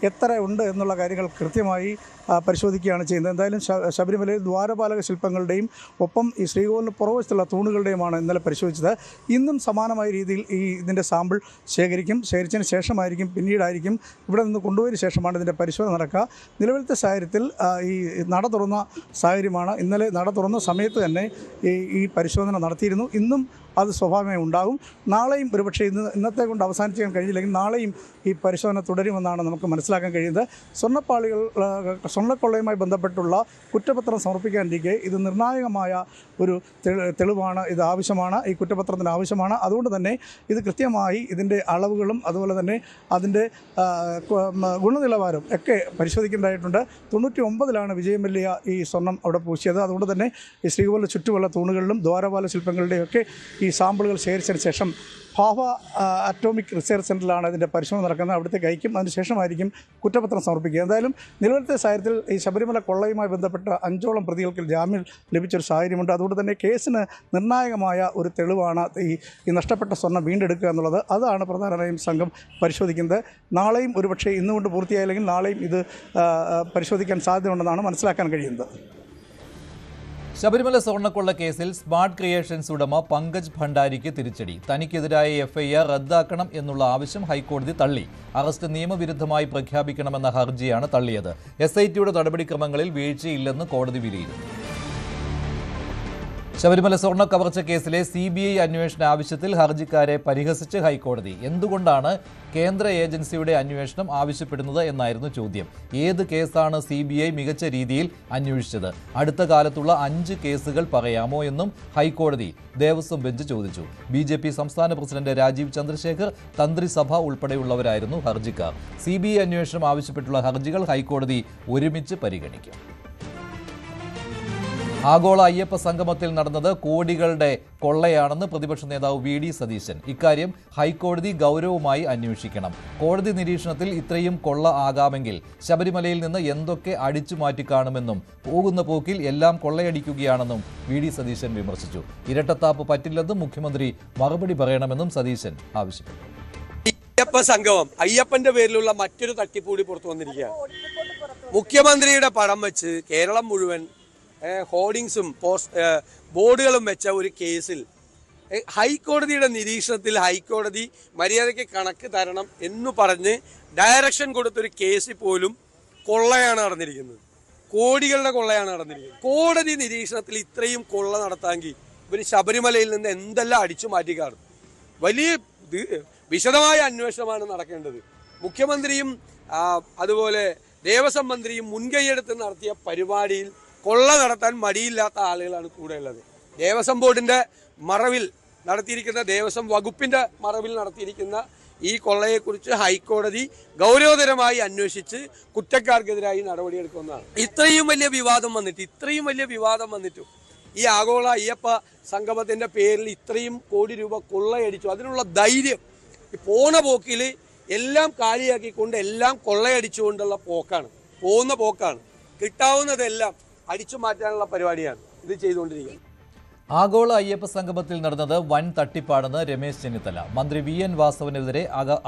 എത്ര ഉണ്ട് എന്നുള്ള കാര്യങ്ങൾ കൃത്യമായി പരിശോധിക്കുകയാണ് ചെയ്യുന്നത്. എന്തായാലും ശബരിമലയിൽ ദ്വാരപാലക ശില്പങ്ങളുടെയും ഒപ്പം ഈ ശ്രീകോവിലിന് പുറവശത്തുള്ള തൂണുകളുടെയുമാണ് ഇന്നലെ പരിശോധിച്ചത്. ഇന്നും സമാനമായ രീതിയിൽ ഇതിൻ്റെ സാമ്പിൾ ശേഖരിച്ചതിന് ശേഷമായിരിക്കും പിന്നീടായിരിക്കും ഇവിടെ നിന്ന് കൊണ്ടുപോയതിന് ശേഷമാണ് ഇതിൻ്റെ പരിശോധന നടക്കുക. നിലവിലത്തെ സാഹചര്യത്തിൽ ഈ നട തുറന്ന സാഹചര്യമാണ്. ഇന്നലെ നട തുറന്ന സമയത്ത് തന്നെ ഈ പരിശോധന നടത്തിയിരുന്നു. ഇന്നും അത് സ്വാഭാവികമായി ഉണ്ടാകും. നാളെയും ഒരുപക്ഷെ ഇന്നത്തെ കൊണ്ട് അവസാനിക്കാൻ കഴിഞ്ഞില്ലെങ്കിൽ നാളെയും ഈ പരിശോധന തുടരുമെന്നാണ് നമുക്ക് മനസ്സിലാക്കാൻ കഴിയുന്നത്. സ്വർണ്ണക്കൊള്ളയുമായി ബന്ധപ്പെട്ടുള്ള കുറ്റപത്രം സമർപ്പിക്കാനിരിക്കെ ഇത് നിർണായകമായ ഒരു തെളിവാണ്. ഇത് ആവശ്യമാണ്, ഈ കുറ്റപത്രത്തിന് ആവശ്യമാണ്. അതുകൊണ്ട് തന്നെ ഇത് കൃത്യമായി ഇതിൻ്റെ അളവുകളും അതുപോലെ തന്നെ അതിൻ്റെ ഗുണനിലവാരം ഒക്കെ പരിശോധിക്കേണ്ടതായിട്ടുണ്ട്. 99-ലാണ് വിജയം മല്യ ഈ സ്വർണം അവിടെ പൂശിയത്. അതുകൊണ്ട് തന്നെ ഈ ശ്രീകോവിലിന് ചുറ്റുമുള്ള തൂണുകളിലും ദ്വാരപാല ശില്പങ്ങളുടെയൊക്കെ ഈ സാമ്പിളുകൾ ശേഖരിച്ചതിന് ശേഷം ഭാഭ അറ്റോമിക് റിസർച്ച് സെൻ്ററിലാണ് ഇതിൻ്റെ പരിശോധന നടക്കുന്നത്. അവിടത്തേക്ക് അയക്കും. അതിനുശേഷമായിരിക്കും കുറ്റപത്രം സമർപ്പിക്കുക. എന്തായാലും നിലവിലത്തെ സാഹചര്യത്തിൽ ഈ ശബരിമല കൊള്ളയുമായി ബന്ധപ്പെട്ട 5ഓളം പ്രതികൾക്ക് ജാമ്യം ലഭിച്ചൊരു സാഹചര്യമുണ്ട്. അതുകൊണ്ട് തന്നെ കേസിന് നിർണായകമായ ഒരു തെളിവാണ് ഈ നഷ്ടപ്പെട്ട സ്വർണ്ണം വീണ്ടെടുക്കുക എന്നുള്ളത്. അതാണ് പ്രധാനമായും സംഘം പരിശോധിക്കുന്നത്. നാളെയും ഒരുപക്ഷെ ഇന്നുകൊണ്ട് പൂർത്തിയായില്ലെങ്കിൽ നാളെയും ഇത് പരിശോധിക്കാൻ സാധ്യതയുണ്ടെന്നാണ് മനസ്സിലാക്കാൻ കഴിയുന്നത്. ശബരിമല സ്വർണ്ണക്കൊള്ള കേസിൽ സ്മാർട്ട് ക്രിയേഷൻസ് ഉടമ പങ്കജ് ഭണ്ഡാരിക്ക് തിരിച്ചടി. തനിക്കെതിരായ എഫ്ഐആർ റദ്ദാക്കണം എന്നുള്ള ആവശ്യം ഹൈക്കോടതി തള്ളി. അറസ്റ്റ് നിയമവിരുദ്ധമായി പ്രഖ്യാപിക്കണമെന്ന ഹർജിയാണ് തള്ളിയത്. SITയുടെ നടപടിക്രമങ്ങളിൽ വീഴ്ചയില്ലെന്ന് കോടതി വിലയിരുത്തി. ശബരിമല സ്വർണ്ണ കവർച്ച കേസിലെ CBI അന്വേഷണ ആവശ്യത്തിൽ ഹർജിക്കാരെ പരിഹസിച്ച് ഹൈക്കോടതി. എന്തുകൊണ്ടാണ് കേന്ദ്ര ഏജൻസിയുടെ അന്വേഷണം ആവശ്യപ്പെടുന്നത് എന്നായിരുന്നു ചോദ്യം. ഏത് കേസാണ് CBI മികച്ച രീതിയിൽ അന്വേഷിച്ചത്? അടുത്ത കാലത്തുള്ള 5 കേസുകൾ പറയാമോ എന്നും ഹൈക്കോടതി ദേവസ്വം ബെഞ്ച് ചോദിച്ചു. BJP സംസ്ഥാന പ്രസിഡന്റ് രാജീവ് ചന്ദ്രശേഖർ, തന്ത്രിസഭ ഉൾപ്പെടെയുള്ളവരായിരുന്നു ഹർജിക്കാർ. CBI അന്വേഷണം ആവശ്യപ്പെട്ടുള്ള ഹർജികൾ ഹൈക്കോടതി ഒരുമിച്ച് പരിഗണിക്കും. ആഗോള അയ്യപ്പ സംഗമത്തിൽ നടന്നത് കോടികളുടെ കൊള്ളയാണെന്ന് പ്രതിപക്ഷ നേതാവ് VD സതീശൻ. ഇക്കാര്യം ഹൈക്കോടതി ഗൗരവമായി അന്വേഷിക്കണം. കോടതി നിരീക്ഷണത്തിൽ ഇത്രയും കൊള്ള ആകാമെങ്കിൽ ശബരിമലയിൽ നിന്ന് എന്തൊക്കെ അടിച്ചു മാറ്റിക്കാണുമെന്നും പോകുന്ന പോക്കിൽ എല്ലാം കൊള്ളയടിക്കുകയാണെന്നും VD സതീശൻ വിമർശിച്ചു. ഇരട്ടത്താപ്പ് പറ്റില്ലെന്നും മുഖ്യമന്ത്രി മറുപടി പറയണമെന്നും സതീശൻ ആവശ്യപ്പെട്ടു. അയ്യപ്പ സംഗമം, അയ്യപ്പന്റെ പേരിലുള്ള മറ്റൊരു തട്ടിപ്പൂടി പുറത്തു വന്നിരിക്കുകയാണ്. മുഖ്യമന്ത്രിയുടെ പടം വെച്ച് കേരളം മുഴുവൻ ഹോർഡിങ്സും ബോർഡുകളും വെച്ച ഒരു കേസിൽ ഹൈക്കോടതിയുടെ നിരീക്ഷണത്തിൽ ഹൈക്കോടതി മര്യാദയ്ക്ക് കണക്ക് തരണം എന്ന് പറഞ്ഞ് ഡയറക്ഷൻ കൊടുത്തൊരു കേസിൽ പോലും കൊള്ളയാണ് നടന്നിരിക്കുന്നത്. കോടികളുടെ കൊള്ളയാണ് നടന്നിരിക്കുന്നത്. കോടതി നിരീക്ഷണത്തിൽ ഇത്രയും കൊള്ള നടത്താമെങ്കിൽ ഇവർ ശബരിമലയിൽ നിന്ന് എന്തെല്ലാം അടിച്ചു മാറ്റി കാണും. വലിയ വിശദമായ അന്വേഷണമാണ് നടക്കേണ്ടത്. മുഖ്യമന്ത്രിയും അതുപോലെ ദേവസ്വം മന്ത്രിയും മുൻകൈയെടുത്ത് നടത്തിയ പരിപാടിയിൽ കൊള്ള നടത്താൻ മടിയില്ലാത്ത ആളുകളാണ് കൂടെയുള്ളത്. ദേവസ്വം ബോർഡിന്റെ മറവിൽ നടത്തിയിരിക്കുന്ന, ദേവസ്വം വകുപ്പിന്റെ മറവിൽ നടത്തിയിരിക്കുന്ന ഈ കൊള്ളയെക്കുറിച്ച് ഹൈക്കോടതി ഗൗരവതരമായി അന്വേഷിച്ച് കുറ്റക്കാർക്കെതിരായി നടപടിയെടുക്കുന്നതാണ്. ഇത്രയും വലിയ വിവാദം വന്നിട്ടും ഈ ആഗോള അയ്യപ്പ സംഗമത്തിന്റെ പേരിൽ ഇത്രയും കോടി രൂപ കൊള്ളയടിച്ചു. അതിനുള്ള ധൈര്യം പോണ പോക്കിൽ എല്ലാം കാലിയാക്കിക്കൊണ്ട് എല്ലാം കൊള്ളയടിച്ചുകൊണ്ടുള്ള പോകുന്ന പോക്കാണ്. കിട്ടാവുന്നതെല്ലാം അടിച്ചു മാറ്റാനുള്ള പരിപാടിയാണ് ഇത് ചെയ്തുകൊണ്ടിരിക്കുന്നത്. ആഗോള അയ്യപ്പ സംഗമത്തിൽ നടന്നത് വൻ തട്ടിപ്പാണെന്ന് രമേശ് ചെന്നിത്തല. മന്ത്രി VN വാസവനെതിരെ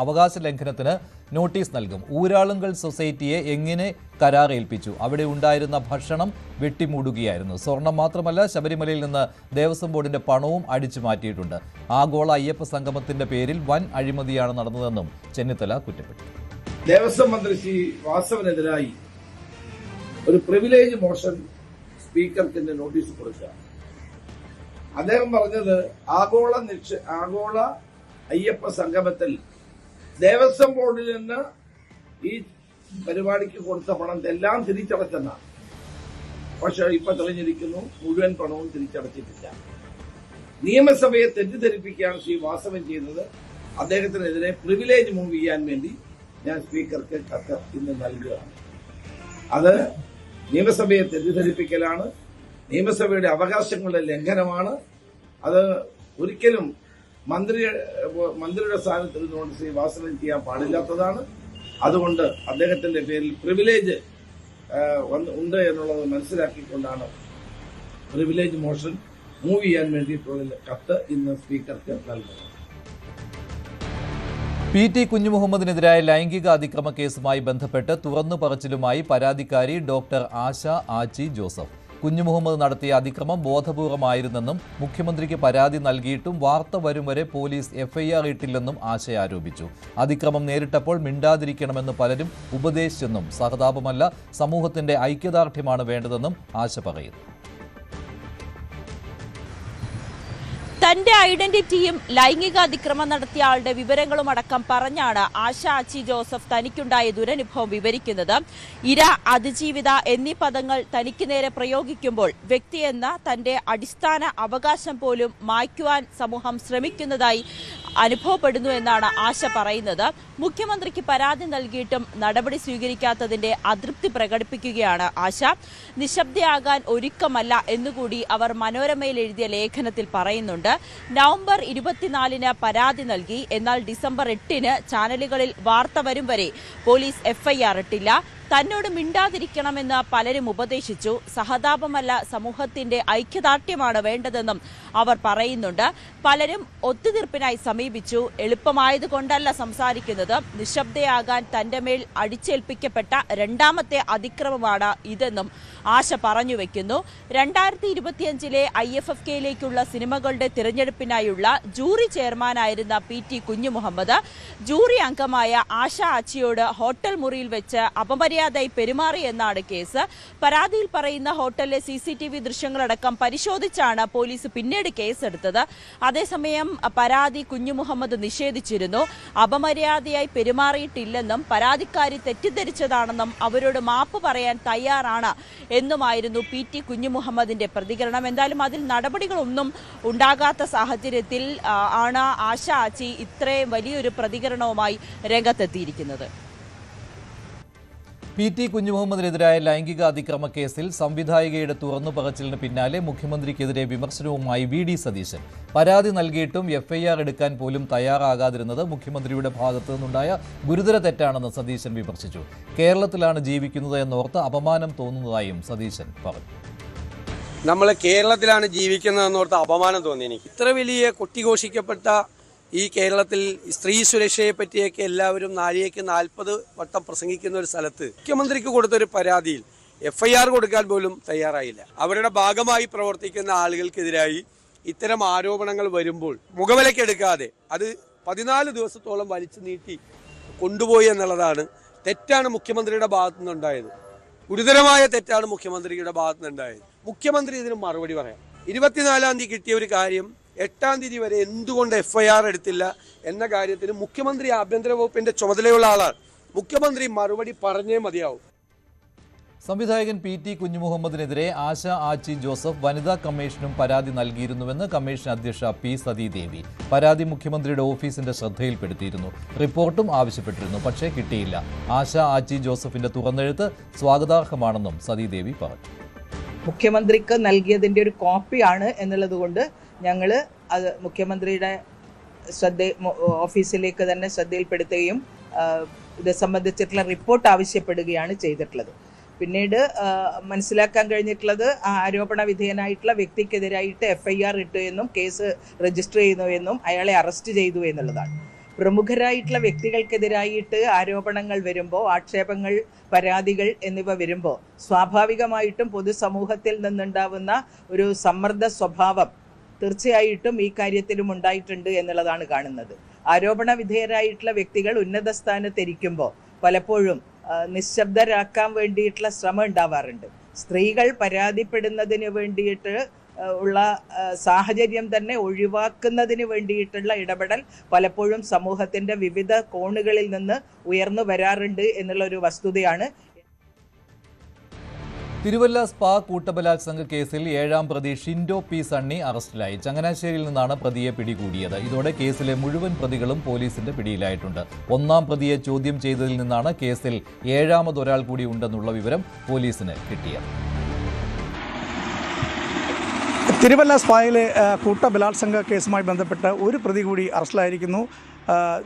അവകാശ ലംഘനത്തിന് നോട്ടീസ് നൽകും. ഊരാളുങ്കൽ സൊസൈറ്റിയെ എങ്ങനെ കരാർ ഏൽപ്പിച്ചു? അവിടെ ഉണ്ടായിരുന്ന ഭക്ഷണം വെട്ടിമൂടുകയായിരുന്നു. സ്വർണം മാത്രമല്ല, ശബരിമലയിൽ നിന്ന് ദേവസ്വം ബോർഡിന്റെ പണവും അടിച്ചു മാറ്റിയിട്ടുണ്ട്. ആഗോള അയ്യപ്പ സംഗമത്തിന്റെ പേരിൽ വൻ അഴിമതിയാണ് നടന്നതെന്നും ചെന്നിത്തല കുറ്റപ്പെട്ടു. ദേവസ്വം മന്ത്രി ശ്രീ വാസവനെതിരായി ഒരു പ്രിവിലേജ് മോഷൻ സ്പീക്കർക്ക് നോട്ടീസ് കൊടുക്കുക. അദ്ദേഹം പറഞ്ഞത് ആഗോള അയ്യപ്പ സംഗമത്തിൽ ദേവസ്വം ബോർഡിൽ നിന്ന് ഈ പരിപാടിക്ക് കൊടുത്ത പണം എല്ലാം തിരിച്ചടച്ചെന്നാണ്. പക്ഷെ ഇപ്പൊ തെളിഞ്ഞിരിക്കുന്നു മുഴുവൻ പണവും തിരിച്ചടച്ചിട്ടില്ല. നിയമസഭയെ തെറ്റിദ്ധരിപ്പിക്കുകയാണ് ശ്രീ വാസവൻ ചെയ്യുന്നത്. അദ്ദേഹത്തിനെതിരെ പ്രിവിലേജ് മൂവ് ചെയ്യാൻ വേണ്ടി ഞാൻ സ്പീക്കർക്ക് കത്ത് ഇന്ന് നൽകുകയാണ്. അത് നിയമസഭയെ തെറ്റിദ്ധരിപ്പിക്കലാണ്, നിയമസഭയുടെ അവകാശങ്ങളുടെ ലംഘനമാണ്. അത് ഒരിക്കലും മന്ത്രിയുടെ സ്ഥാനത്ത് ഇരുന്നുകൊണ്ട് ശ്രീ വാസവൻ ചെയ്യാൻ പാടില്ലാത്തതാണ്. അതുകൊണ്ട് അദ്ദേഹത്തിന്റെ പേരിൽ പ്രിവിലേജ് ഉണ്ട് എന്നുള്ളത് മനസ്സിലാക്കിക്കൊണ്ടാണ് പ്രിവിലേജ് മോഷൻ മൂവ് ചെയ്യാൻ വേണ്ടിയിട്ടുള്ള കത്ത് ഇന്ന് സ്പീക്കർക്ക് നൽകുന്നത്. PT കുഞ്ഞുമുഹമ്മദിനെതിരായ ലൈംഗിക അതിക്രമ കേസുമായി ബന്ധപ്പെട്ട് തുറന്നു പറച്ചിലുമായി പരാതിക്കാരി ഡോക്ടർ ആശ ആച്ചി ജോസഫ്. കുഞ്ഞുമുഹമ്മദ് നടത്തിയ അതിക്രമം ബോധപൂർവമായിരുന്നെന്നും മുഖ്യമന്ത്രിക്ക് പരാതി നൽകിയിട്ടും വാർത്ത വരും വരെ പോലീസ് FIR ഇട്ടില്ലെന്നും ആശ ആരോപിച്ചു. അതിക്രമം നേരിട്ടപ്പോൾ മിണ്ടാതിരിക്കണമെന്ന് പലരും ഉപദേശിച്ചെന്നും സഹതാപമല്ല സമൂഹത്തിന്റെ ഐക്യദാർഢ്യമാണ് വേണ്ടതെന്നും ആശ പറയുന്നു. തന്റെ ഐഡന്റിറ്റിയും ലൈംഗിക അതിക്രമം നടത്തിയ ആളുടെ വിവരങ്ങളും അടക്കം പറഞ്ഞാണ് ആശ ആച്ചി ജോസഫ് തനിക്കുണ്ടായ ദുരനുഭവം വിവരിക്കുന്നത്. ഇര, അതിജീവിത എന്നീ പദങ്ങൾ തനിക്ക് നേരെ പ്രയോഗിക്കുമ്പോൾ വ്യക്തിയെന്ന തന്റെ അടിസ്ഥാന അവകാശം പോലും മായ്ക്കുവാൻ സമൂഹം ശ്രമിക്കുന്നതായി അനുഭവപ്പെടുന്നു എന്നാണ് ആശ പറയുന്നത്. മുഖ്യമന്ത്രിക്ക് പരാതി നൽകിയിട്ടും നടപടി സ്വീകരിക്കാത്തതിന്റെ അതൃപ്തി പ്രകടിപ്പിക്കുകയാണ് ആശ. നിശബ്ദയാകാൻ ഒരുക്കമല്ല എന്നുകൂടി അവർ മനോരമയിൽ എഴുതിയ ലേഖനത്തിൽ പറയുന്നുണ്ട്. നവംബർ 24-ന് പരാതി നൽകി. എന്നാൽ ഡിസംബർ 8-ന് ചാനലുകളിൽ വാർത്ത വരും വരെ പോലീസ് FIR ഇട്ടില്ല. തന്നോട് മിണ്ടാതിരിക്കണമെന്ന് പലരും ഉപദേശിച്ചു. സഹതാപമല്ല സമൂഹത്തിന്റെ ഐക്യദാർഢ്യമാണ് വേണ്ടതെന്നും അവർ പറയുന്നുണ്ട്. പലരും ഒത്തുതീർപ്പിനായി സമീപിച്ചു. എളുപ്പമായതുകൊണ്ടല്ല സംസാരിക്കുന്നത്. നിശബ്ദയാകാൻ തന്റെ മേൽ അടിച്ചേൽപ്പിക്കപ്പെട്ട രണ്ടാമത്തെ അതിക്രമമാണ് ഇതെന്നും ആശ പറഞ്ഞു വെക്കുന്നു. 2025-ലെ IFFKയിലേക്കുള്ള സിനിമകളുടെ തിരഞ്ഞെടുപ്പിനായുള്ള ജൂറി ചെയർമാനായിരുന്ന PT കുഞ്ഞുമുഹമ്മദ് ജൂറി അംഗമായ ആശ ആച്ചിയോട് ഹോട്ടൽ മുറിയിൽ വെച്ച് അപമര്യാദയായി പെരുമാറി എന്നാണ് കേസ്. പരാതിയിൽ പറയുന്ന ഹോട്ടലിലെ CCTV ദൃശ്യങ്ങളടക്കം പരിശോധിച്ചാണ് പോലീസ് പിന്നീട് കേസെടുത്തത്. അതേസമയം പരാതി കുഞ്ഞുമുഹമ്മദ് നിഷേധിച്ചിരുന്നു. അപമര്യാദയായി പെരുമാറിയിട്ടില്ലെന്നും പരാതിക്കാരി തെറ്റിദ്ധരിച്ചതാണെന്നും അവരോട് മാപ്പ് പറയാൻ തയ്യാറാണ് എന്നുമായിരുന്നു PT കുഞ്ഞുമുഹമ്മദിന്റെ പ്രതികരണം. എന്തായാലും അതിൽ നടപടികളൊന്നും ഉണ്ടാകാത്ത സാഹചര്യത്തിൽ ആണ് ആശ ആച്ചി ഇത്രയും വലിയൊരു പ്രതികരണവുമായി രംഗത്തെത്തിയിരിക്കുന്നത്. PT കുഞ്ഞുമുഹമ്മദിനെതിരായ ലൈംഗിക അതിക്രമ കേസിൽ സംവിധായികയുടെ തുറന്നു പറച്ചിലിന് പിന്നാലെ മുഖ്യമന്ത്രിക്കെതിരെ വിമർശനവുമായി VD സതീശൻ. പരാതി നൽകിയിട്ടും FIR എടുക്കാൻ പോലും തയ്യാറാകാതിരുന്നത് മുഖ്യമന്ത്രിയുടെ ഭാഗത്തു നിന്നുണ്ടായ ഗുരുതര തെറ്റാണെന്ന് സതീശൻ വിമർശിച്ചു. കേരളത്തിലാണ് ജീവിക്കുന്നത് എന്നോർത്ത് അപമാനം തോന്നുന്നതായും സതീശൻ പറഞ്ഞു. നമ്മൾ കേരളത്തിലാണ് ജീവിക്കുന്നതെന്നോർത്ത് അപമാനം തോന്നി എനിക്ക്. ഇത്ര വലിയ കൊട്ടിഘോഷിക്കപ്പെട്ട ഈ കേരളത്തിൽ സ്ത്രീ സുരക്ഷയെ പറ്റിയൊക്കെ എല്ലാവരും നാഴികയ്ക്ക് 40 വട്ടം പ്രസംഗിക്കുന്ന ഒരു സ്ഥലത്ത് മുഖ്യമന്ത്രിക്ക് കൊടുത്തൊരു പരാതിയിൽ FIR കൊടുക്കാൻ പോലും തയ്യാറായില്ല. അവരുടെ ഭാഗമായി പ്രവർത്തിക്കുന്ന ആളുകൾക്കെതിരായി ഇത്തരം ആരോപണങ്ങൾ വരുമ്പോൾ മുഖവിലക്കെടുക്കാതെ അത് 14 ദിവസത്തോളം വലിച്ചു നീട്ടി കൊണ്ടുപോയി എന്നുള്ളതാണ് തെറ്റാണ് മുഖ്യമന്ത്രിയുടെ ഭാഗത്തു നിന്നുണ്ടായത്. ഗുരുതരമായ തെറ്റാണ് മുഖ്യമന്ത്രിയുടെ ഭാഗത്തു നിന്നുണ്ടായത്. മുഖ്യമന്ത്രി ഇതിന് മറുപടി പറയാം. 24-ാം തീയതി കിട്ടിയ ഒരു കാര്യം 8-ാം തീയതി വരെ എന്തുകൊണ്ട് FIR എടുത്തില്ല എന്ന കാര്യത്തിന് മുഖ്യമന്ത്രി ആഭ്യന്തര വകുപ്പിന്റെ ചുമതലയുള്ള ആളാണ്. മുഖ്യമന്ത്രി മറുപടി പറഞ്ഞേ മതിയാവും. സംവിധായകൻ PT കുഞ്ഞുമുഹമ്മദിനെതിരെ ആശ ആച്ചി ജോസഫ് വനിതാ കമ്മീഷനും പരാതി നൽകിയിരുന്നുവെന്ന് കമ്മീഷൻ അധ്യക്ഷ P സതീദേവി. പരാതി മുഖ്യമന്ത്രിയുടെ ഓഫീസിന്റെ ശ്രദ്ധയിൽപ്പെടുത്തിയിരുന്നു. റിപ്പോർട്ടും ആവശ്യപ്പെട്ടിരുന്നു. പക്ഷേ കിട്ടിയില്ല. ആശ ആച്ചി ജോസഫിന്റെ തുറന്നെഴുത്ത് സ്വാഗതാർഹമാണെന്നും സതീദേവി പറഞ്ഞു. മുഖ്യമന്ത്രിക്ക് നൽകിയതിൻ്റെ ഒരു കോപ്പിയാണ് എന്നുള്ളത് കൊണ്ട് ഞങ്ങൾ അത് മുഖ്യമന്ത്രിയുടെ ഓഫീസിലേക്ക് തന്നെ ശ്രദ്ധയിൽപ്പെടുത്തുകയും ഇത് സംബന്ധിച്ചിട്ടുള്ള റിപ്പോർട്ട് ആവശ്യപ്പെടുകയാണ് ചെയ്തിട്ടുള്ളത്. പിന്നീട് മനസ്സിലാക്കാൻ കഴിഞ്ഞിട്ടുള്ളത് ആരോപണ വിധേയനായിട്ടുള്ള വ്യക്തിക്കെതിരായിട്ട് FIR ഇട്ടു എന്നും കേസ് രജിസ്റ്റർ ചെയ്യുന്നു എന്നും അയാളെ അറസ്റ്റ് ചെയ്തു എന്നുള്ളതാണ്. പ്രമുഖരായിട്ടുള്ള വ്യക്തികൾക്കെതിരായിട്ട് ആരോപണങ്ങൾ വരുമ്പോൾ, ആക്ഷേപങ്ങൾ, പരാതികൾ എന്നിവ വരുമ്പോൾ സ്വാഭാവികമായിട്ടും പൊതുസമൂഹത്തിൽ നിന്നുണ്ടാവുന്ന ഒരു സമ്മർദ്ദ സ്വഭാവം തീർച്ചയായിട്ടും ഈ കാര്യത്തിലും ഉണ്ടായിട്ടുണ്ട് എന്നുള്ളതാണ് കാണുന്നത്. ആരോപണ വിധേയരായിട്ടുള്ള വ്യക്തികൾ ഉന്നത സ്ഥാനത്തിരിക്കുമ്പോൾ പലപ്പോഴും നിശബ്ദരാക്കാൻ വേണ്ടിയിട്ടുള്ള ശ്രമം ഉണ്ടാവാറുണ്ട്. സ്ത്രീകൾ പരാതിപ്പെടുന്നതിന് വേണ്ടിയിട്ട് ഉള്ള സാഹചര്യം തന്നെ ഒഴിവാക്കുന്നതിന് വേണ്ടിയിട്ടുള്ള ഇടപെടൽ പലപ്പോഴും സമൂഹത്തിൻ്റെ വിവിധ കോണുകളിൽ നിന്ന് ഉയർന്നു വരാറുണ്ട് എന്നുള്ളൊരു വസ്തുതയാണ്. തിരുവല്ല സ്പാ കൂട്ടബലാത്സംഗ കേസിൽ 7-ാം പ്രതി ഷിൻഡോ P സണ്ണി അറസ്റ്റിലായി. ചങ്ങനാശ്ശേരിയിൽ നിന്നാണ് പ്രതിയെ പിടികൂടിയത്. ഇതോടെ കേസിലെ മുഴുവൻ പ്രതികളും പോലീസിന്റെ പിടിയിലായിട്ടുണ്ട്. 1-ാം പ്രതിയെ ചോദ്യം ചെയ്തതിൽ നിന്നാണ് കേസിൽ 7-ാമതൊരാൾ കൂടി ഉണ്ടെന്നുള്ള വിവരം പോലീസിന് കിട്ടിയത്. തിരുവല്ല സ്പായിലെ കൂട്ടബലാത്സംഗ കേസുമായി ബന്ധപ്പെട്ട് ഒരു പ്രതി കൂടി അറസ്റ്റിലായിരിക്കുന്നു.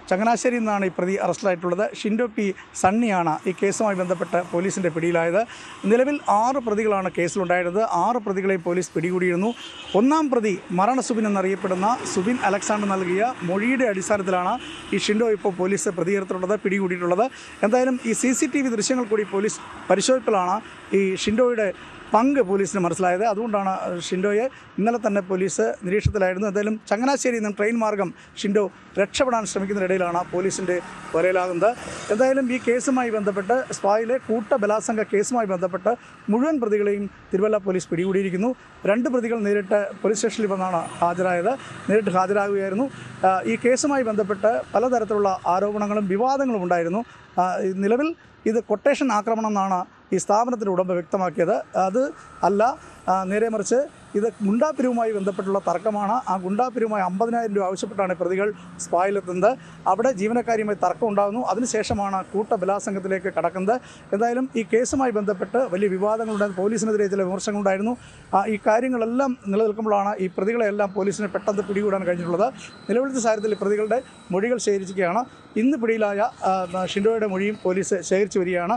ചങ്ങനാശ്ശേരിയിൽ നിന്നാണ് ഈ പ്രതി അറസ്റ്റിലായിട്ടുള്ളത്. ഷിൻഡോ പി സണ്ണിയാണ് ഈ കേസുമായി ബന്ധപ്പെട്ട് പോലീസിൻ്റെ പിടിയിലായത്. നിലവിൽ 6 പ്രതികളാണ് കേസിലുണ്ടായിരുന്നത്. 6 പ്രതികളെയും പോലീസ് പിടികൂടിയിരുന്നു. ഒന്നാം പ്രതി മരണസുബിൻ എന്നറിയപ്പെടുന്ന സുബിൻ അലക്സാണ്ടർ നൽകിയ മൊഴിയുടെ അടിസ്ഥാനത്തിലാണ് ഈ ഷിൻഡോ ഇപ്പോൾ പോലീസ് പിടികൂടിയിട്ടുള്ളത്. എന്തായാലും ഈ CCTV ദൃശ്യങ്ങൾ കൂടി പോലീസ് പരിശോധിപ്പിലാണ് ഈ ഷിൻഡോയുടെ പങ്ക് പോലീസിന് മനസ്സിലായത്. അതുകൊണ്ടാണ് ഷിൻഡോയെ ഇന്നലെ തന്നെ പോലീസ് നിരീക്ഷണത്തിലായിരുന്നു. എന്തായാലും ചങ്ങനാശ്ശേരിയിൽ നിന്നും ട്രെയിൻ മാർഗം ഷിൻഡോ രക്ഷപ്പെടാൻ ശ്രമിക്കുന്നതിനിടയിലാണ് പോലീസിൻ്റെ വരയിലാകുന്നത്. എന്തായാലും ഈ കേസുമായി ബന്ധപ്പെട്ട് സ്പായിലെ കൂട്ടബലാത്സംഗ കേസുമായി ബന്ധപ്പെട്ട് മുഴുവൻ പ്രതികളെയും തിരുവല്ല പോലീസ് പിടികൂടിയിരിക്കുന്നു. 2 പ്രതികൾ നേരിട്ട് പോലീസ് സ്റ്റേഷനിൽ വന്നാണ് നേരിട്ട് ഹാജരാകുകയായിരുന്നു. ഈ കേസുമായി ബന്ധപ്പെട്ട് പലതരത്തിലുള്ള ആരോപണങ്ങളും വിവാദങ്ങളും ഉണ്ടായിരുന്നു. നിലവിൽ ഇത് കൊട്ടേഷൻ ആക്രമണം എന്നാണ് ഈ സ്ഥാപനത്തിൻ്റെ ഉടമ വ്യക്തമാക്കിയത്. അത് അല്ല, നേരെ മറിച്ച് ഇത് ഗുണ്ടാപ്പിരിവുമായി ബന്ധപ്പെട്ടുള്ള തർക്കമാണ്. ആ ഗുണ്ടാപ്പിരിവുമായി 50,000 രൂപ ആവശ്യപ്പെട്ടാണ് പ്രതികൾ സ്പായിലെത്തുന്നത്. അവിടെ ജീവനക്കാരിയുമായി തർക്കം ഉണ്ടാകുന്നു. അതിനുശേഷമാണ് കൂട്ടബലാത്സംഗത്തിലേക്ക് കടക്കുന്നത്. എന്തായാലും ഈ കേസുമായി ബന്ധപ്പെട്ട് വലിയ വിവാദങ്ങളുണ്ടായിരുന്നു. പോലീസിനെതിരെ ചില വിമർശനങ്ങളുണ്ടായിരുന്നു. ഈ കാര്യങ്ങളെല്ലാം നിലനിൽക്കുമ്പോഴാണ് ഈ പ്രതികളെല്ലാം പോലീസിന് പെട്ടെന്ന് പിടികൂടാൻ കഴിഞ്ഞിട്ടുള്ളത്. നിലവിലത്തെ സാഹചര്യത്തിൽ പ്രതികളുടെ മൊഴികൾ ശേഖരിക്കുകയാണ്. ഇന്ന് പിടിയിലായ ഷിൻഡോയുടെ മൊഴിയും പോലീസ് ശേഖരിച്ചു വരികയാണ്.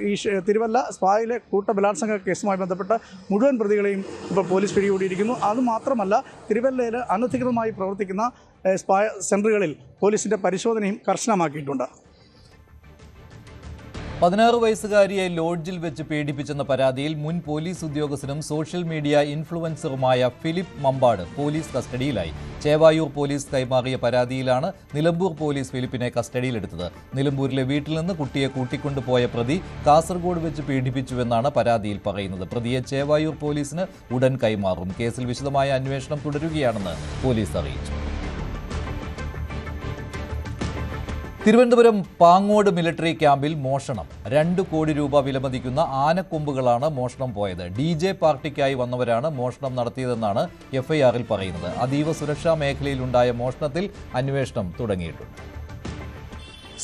ഈ തിരുവല്ല സ്പായിലെ കൂട്ടബലാത്സംഗ കേസുമായി ബന്ധപ്പെട്ട് മുഴുവൻ പ്രതികളെയും ഇപ്പോൾ പോലീസ് പിടികൂടിയിരിക്കുന്നു. അതുമാത്രമല്ല, തിരുവല്ലയിൽ അനധികൃതമായി പ്രവർത്തിക്കുന്ന സ്പാ സെൻ്ററുകളിൽ പോലീസിൻ്റെ പരിശോധനയും കർശനമാക്കിയിട്ടുണ്ട്. 16 വയസ്സുകാരിയെ ലോഡ്ജിൽ വെച്ച് പീഡിപ്പിച്ചെന്ന പരാതിയിൽ മുൻ പോലീസ് ഉദ്യോഗസ്ഥനും സോഷ്യൽ മീഡിയ ഇൻഫ്ലുവൻസറുമായ ഫിലിപ്പ് മമ്പാട് പോലീസ് കസ്റ്റഡിയിലായി. ചേവായൂർ പോലീസ് കൈമാറിയ പരാതിയിലാണ് നിലമ്പൂർ പോലീസ് ഫിലിപ്പിനെ കസ്റ്റഡിയിലെടുത്തത്. നിലമ്പൂരിലെ വീട്ടിൽ നിന്ന് കുട്ടിയെ കൂട്ടിക്കൊണ്ടുപോയ പ്രതി കാസർഗോഡ് വെച്ച് പീഡിപ്പിച്ചുവെന്നാണ് പരാതിയിൽ പറയുന്നത്. പ്രതിയെ ചേവായൂർ പോലീസിന് ഉടൻ കൈമാറും. കേസിൽ വിശദമായ അന്വേഷണം തുടരുകയാണെന്ന് പോലീസ് അറിയിച്ചു. തിരുവനന്തപുരം പാങ്ങോട് മിലിറ്ററി ക്യാമ്പിൽ മോഷണം. 2 കോടി രൂപ വിലമതിക്കുന്ന ആനക്കൊമ്പുകളാണ് മോഷണം പോയത്. DJ പാർട്ടിക്കായി വന്നവരാണ് മോഷണം നടത്തിയതെന്നാണ് FIR-ൽ പറയുന്നത്. അതീവ സുരക്ഷാ മേഖലയിലുണ്ടായ മോഷണത്തിൽ അന്വേഷണം തുടങ്ങിയിട്ടുണ്ട്.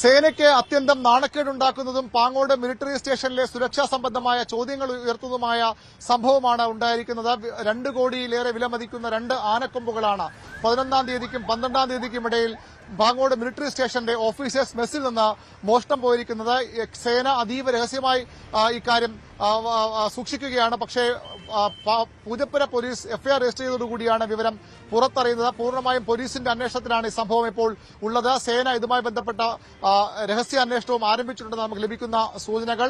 സേനയ്ക്ക് അത്യന്തം നാണക്കേടുണ്ടാക്കുന്നതും പാങ്ങോട് മിലിറ്ററി സ്റ്റേഷനിലെ സുരക്ഷാ സംബന്ധമായ ചോദ്യങ്ങൾ ഉയർത്തുന്നതുമായ സംഭവമാണ് ഉണ്ടായിരിക്കുന്നത്. 2 കോടിയിലേറെ വിലമതിക്കുന്ന 2 ആനക്കൊമ്പുകളാണ് 11-ാം തീയതിക്കും 12-ാം തീയതിക്കും ഇടയിൽ പാങ്ങോട് മിലിറ്ററി സ്റ്റേഷന്റെ ഓഫീസേഴ്സ് മെസ്സിൽ നിന്ന് മോഷണം പോയിരിക്കുന്നത്. സേന അതീവ രഹസ്യമായി ഇക്കാര്യം സൂക്ഷിക്കുകയാണ്. പക്ഷേ പൂജപ്പുര പോലീസ് FIR രജിസ്റ്റർ ചെയ്തതോടുകൂടിയാണ് വിവരം പുറത്തറിയുന്നത്. പൂർണ്ണമായും പോലീസിന്റെ അന്വേഷണത്തിലാണ് ഈ സംഭവം ഇപ്പോൾ ഉള്ളത്. സേന ഇതുമായി ബന്ധപ്പെട്ട രഹസ്യാന്വേഷണവും ആരംഭിച്ചിട്ടുണ്ടെന്ന് നമുക്ക് ലഭിക്കുന്ന സൂചനകൾ.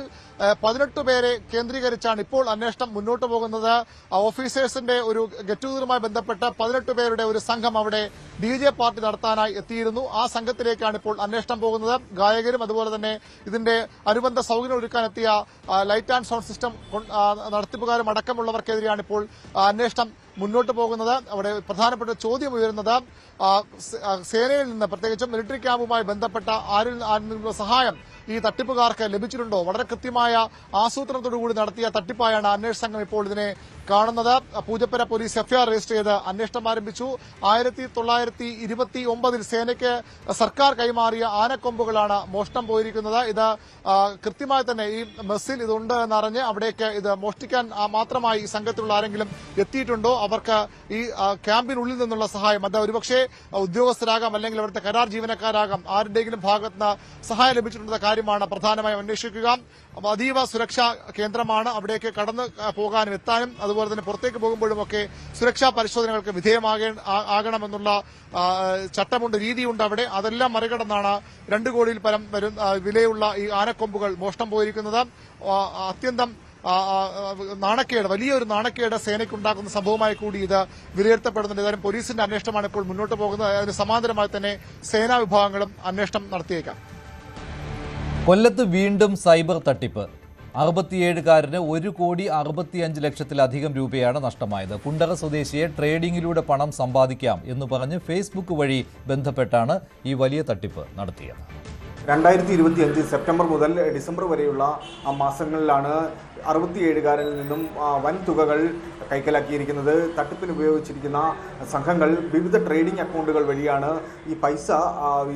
18 പേരെ കേന്ദ്രീകരിച്ചാണ് ഇപ്പോൾ അന്വേഷണം മുന്നോട്ട് പോകുന്നത്. ഓഫീസേഴ്സിന്റെ ഒരു ഗെറ്റ് ടുഗദറുമായി ബന്ധപ്പെട്ട് 18 പേരുടെ ഒരു സംഘം അവിടെ DJ പാർട്ടി നടത്താനായി എത്തിയിരുന്നു. ആ സംഘത്തിലേക്കാണ് ഇപ്പോൾ അന്വേഷണം പോകുന്നത്. ഗായകരും അതുപോലെ തന്നെ ഇതിന്റെ അനുബന്ധ സൗകര്യം ഒരുക്കാനെത്തിയ ലൈറ്റ് ആൻഡ് സൗണ്ട് സിസ്റ്റം നടത്തിപ്പുകാരും അടക്കമുള്ളവർക്കെതിരെയാണ് ഇപ്പോൾ അന്വേഷണം മുന്നോട്ട് പോകുന്നത്. അവിടെ പ്രധാനപ്പെട്ട ചോദ്യം ഉയരുന്നത് സേനയിൽ നിന്ന്, പ്രത്യേകിച്ചും മിലിറ്ററി ക്യാമ്പുമായി ബന്ധപ്പെട്ട ആരിൽ സഹായം ഈ തട്ടിപ്പുകാർക്ക് ലഭിച്ചിട്ടുണ്ടോ? വളരെ കൃത്യമായ ആസൂത്രണത്തോടുകൂടി നടത്തിയ തട്ടിപ്പായാണ് അന്വേഷണ സംഘം ഇപ്പോൾ ഇതിനെ കാണുന്നത്. പൂജപ്പുര പോലീസ് FIR രജിസ്റ്റർ ചെയ്ത് അന്വേഷണം ആരംഭിച്ചു. 1929 സേനയ്ക്ക് സർക്കാർ കൈമാറിയ ആനക്കൊമ്പുകളാണ് മോഷണം പോയിരിക്കുന്നത്. ഇത് കൃത്യമായി തന്നെ ഈ മെസ്സിൽ ഇതുണ്ട് എന്നറിഞ്ഞ് അവിടേക്ക് ഇത് മോഷ്ടിക്കാൻ മാത്രമായി ഈ സംഘത്തിലുള്ള ആരെങ്കിലും എത്തിയിട്ടുണ്ടോ? അവർക്ക് ഈ ക്യാമ്പിനുള്ളിൽ നിന്നുള്ള സഹായം, അത് ഒരുപക്ഷെ ഉദ്യോഗസ്ഥരാകാം, അല്ലെങ്കിൽ അവിടുത്തെ കരാർ ജീവനക്കാരാകാം, ആരുടെയെങ്കിലും ഭാഗത്തുനിന്ന് സഹായം ലഭിച്ചിട്ടുണ്ടെന്ന കാര്യമാണ് പ്രധാനമായും അന്വേഷിക്കുക. അതീവ സുരക്ഷാ കേന്ദ്രമാണ്. അവിടേക്ക് കടന്നു പോകാനും എത്താനും അതുപോലെ തന്നെ പുറത്തേക്ക് പോകുമ്പോഴുമൊക്കെ സുരക്ഷാ പരിശോധനകൾക്ക് വിധേയമാകണമെന്നുള്ള ചട്ടമുണ്ട്, രീതിയുണ്ട് അവിടെ. അതെല്ലാം മറികടന്നാണ് 2 കോടിയിൽ പരം വിലയുള്ള ഈ ആനക്കൊമ്പുകൾ മോഷണം പോയിരിക്കുന്നത്. അത്യന്തം നാണക്കേട്, വലിയൊരു നാണക്കേട് സേനയ്ക്കുണ്ടാക്കുന്ന സംഭവമായി കൂടി ഇത് വിലയിരുത്തപ്പെടുന്നുണ്ട്. ഏതായാലും പോലീസിന്റെ അന്വേഷണമാണ് ഇപ്പോൾ മുന്നോട്ട് പോകുന്നത്. അതിന് സമാന്തരമായി തന്നെ സേനാ വിഭാഗങ്ങളും അന്വേഷണം നടത്തിയേക്കാം. കൊല്ലത്ത് വീണ്ടും സൈബർ തട്ടിപ്പ്. 67-കാരന് 1,65 ലക്ഷത്തിലധികം രൂപയാണ് നഷ്ടമായത്. കുണ്ടറ സ്വദേശിയെ ട്രേഡിംഗിലൂടെ പണം സമ്പാദിക്കാം എന്ന് പറഞ്ഞ് ഫേസ്ബുക്ക് വഴി ബന്ധപ്പെട്ടാണ് ഈ വലിയ തട്ടിപ്പ് നടത്തിയത്. 2025 സെപ്റ്റംബർ മുതൽ ഡിസംബർ വരെയുള്ള മാസങ്ങളിലാണ് 67കാരനിൽ നിന്നും വൻ തുകകൾ കൈക്കലാക്കിയിരിക്കുന്നത്. തട്ടിപ്പിന് ഉപയോഗിച്ചിരിക്കുന്ന സംഘങ്ങൾ വിവിധ ട്രേഡിംഗ് അക്കൗണ്ടുകൾ വഴിയാണ് ഈ പൈസ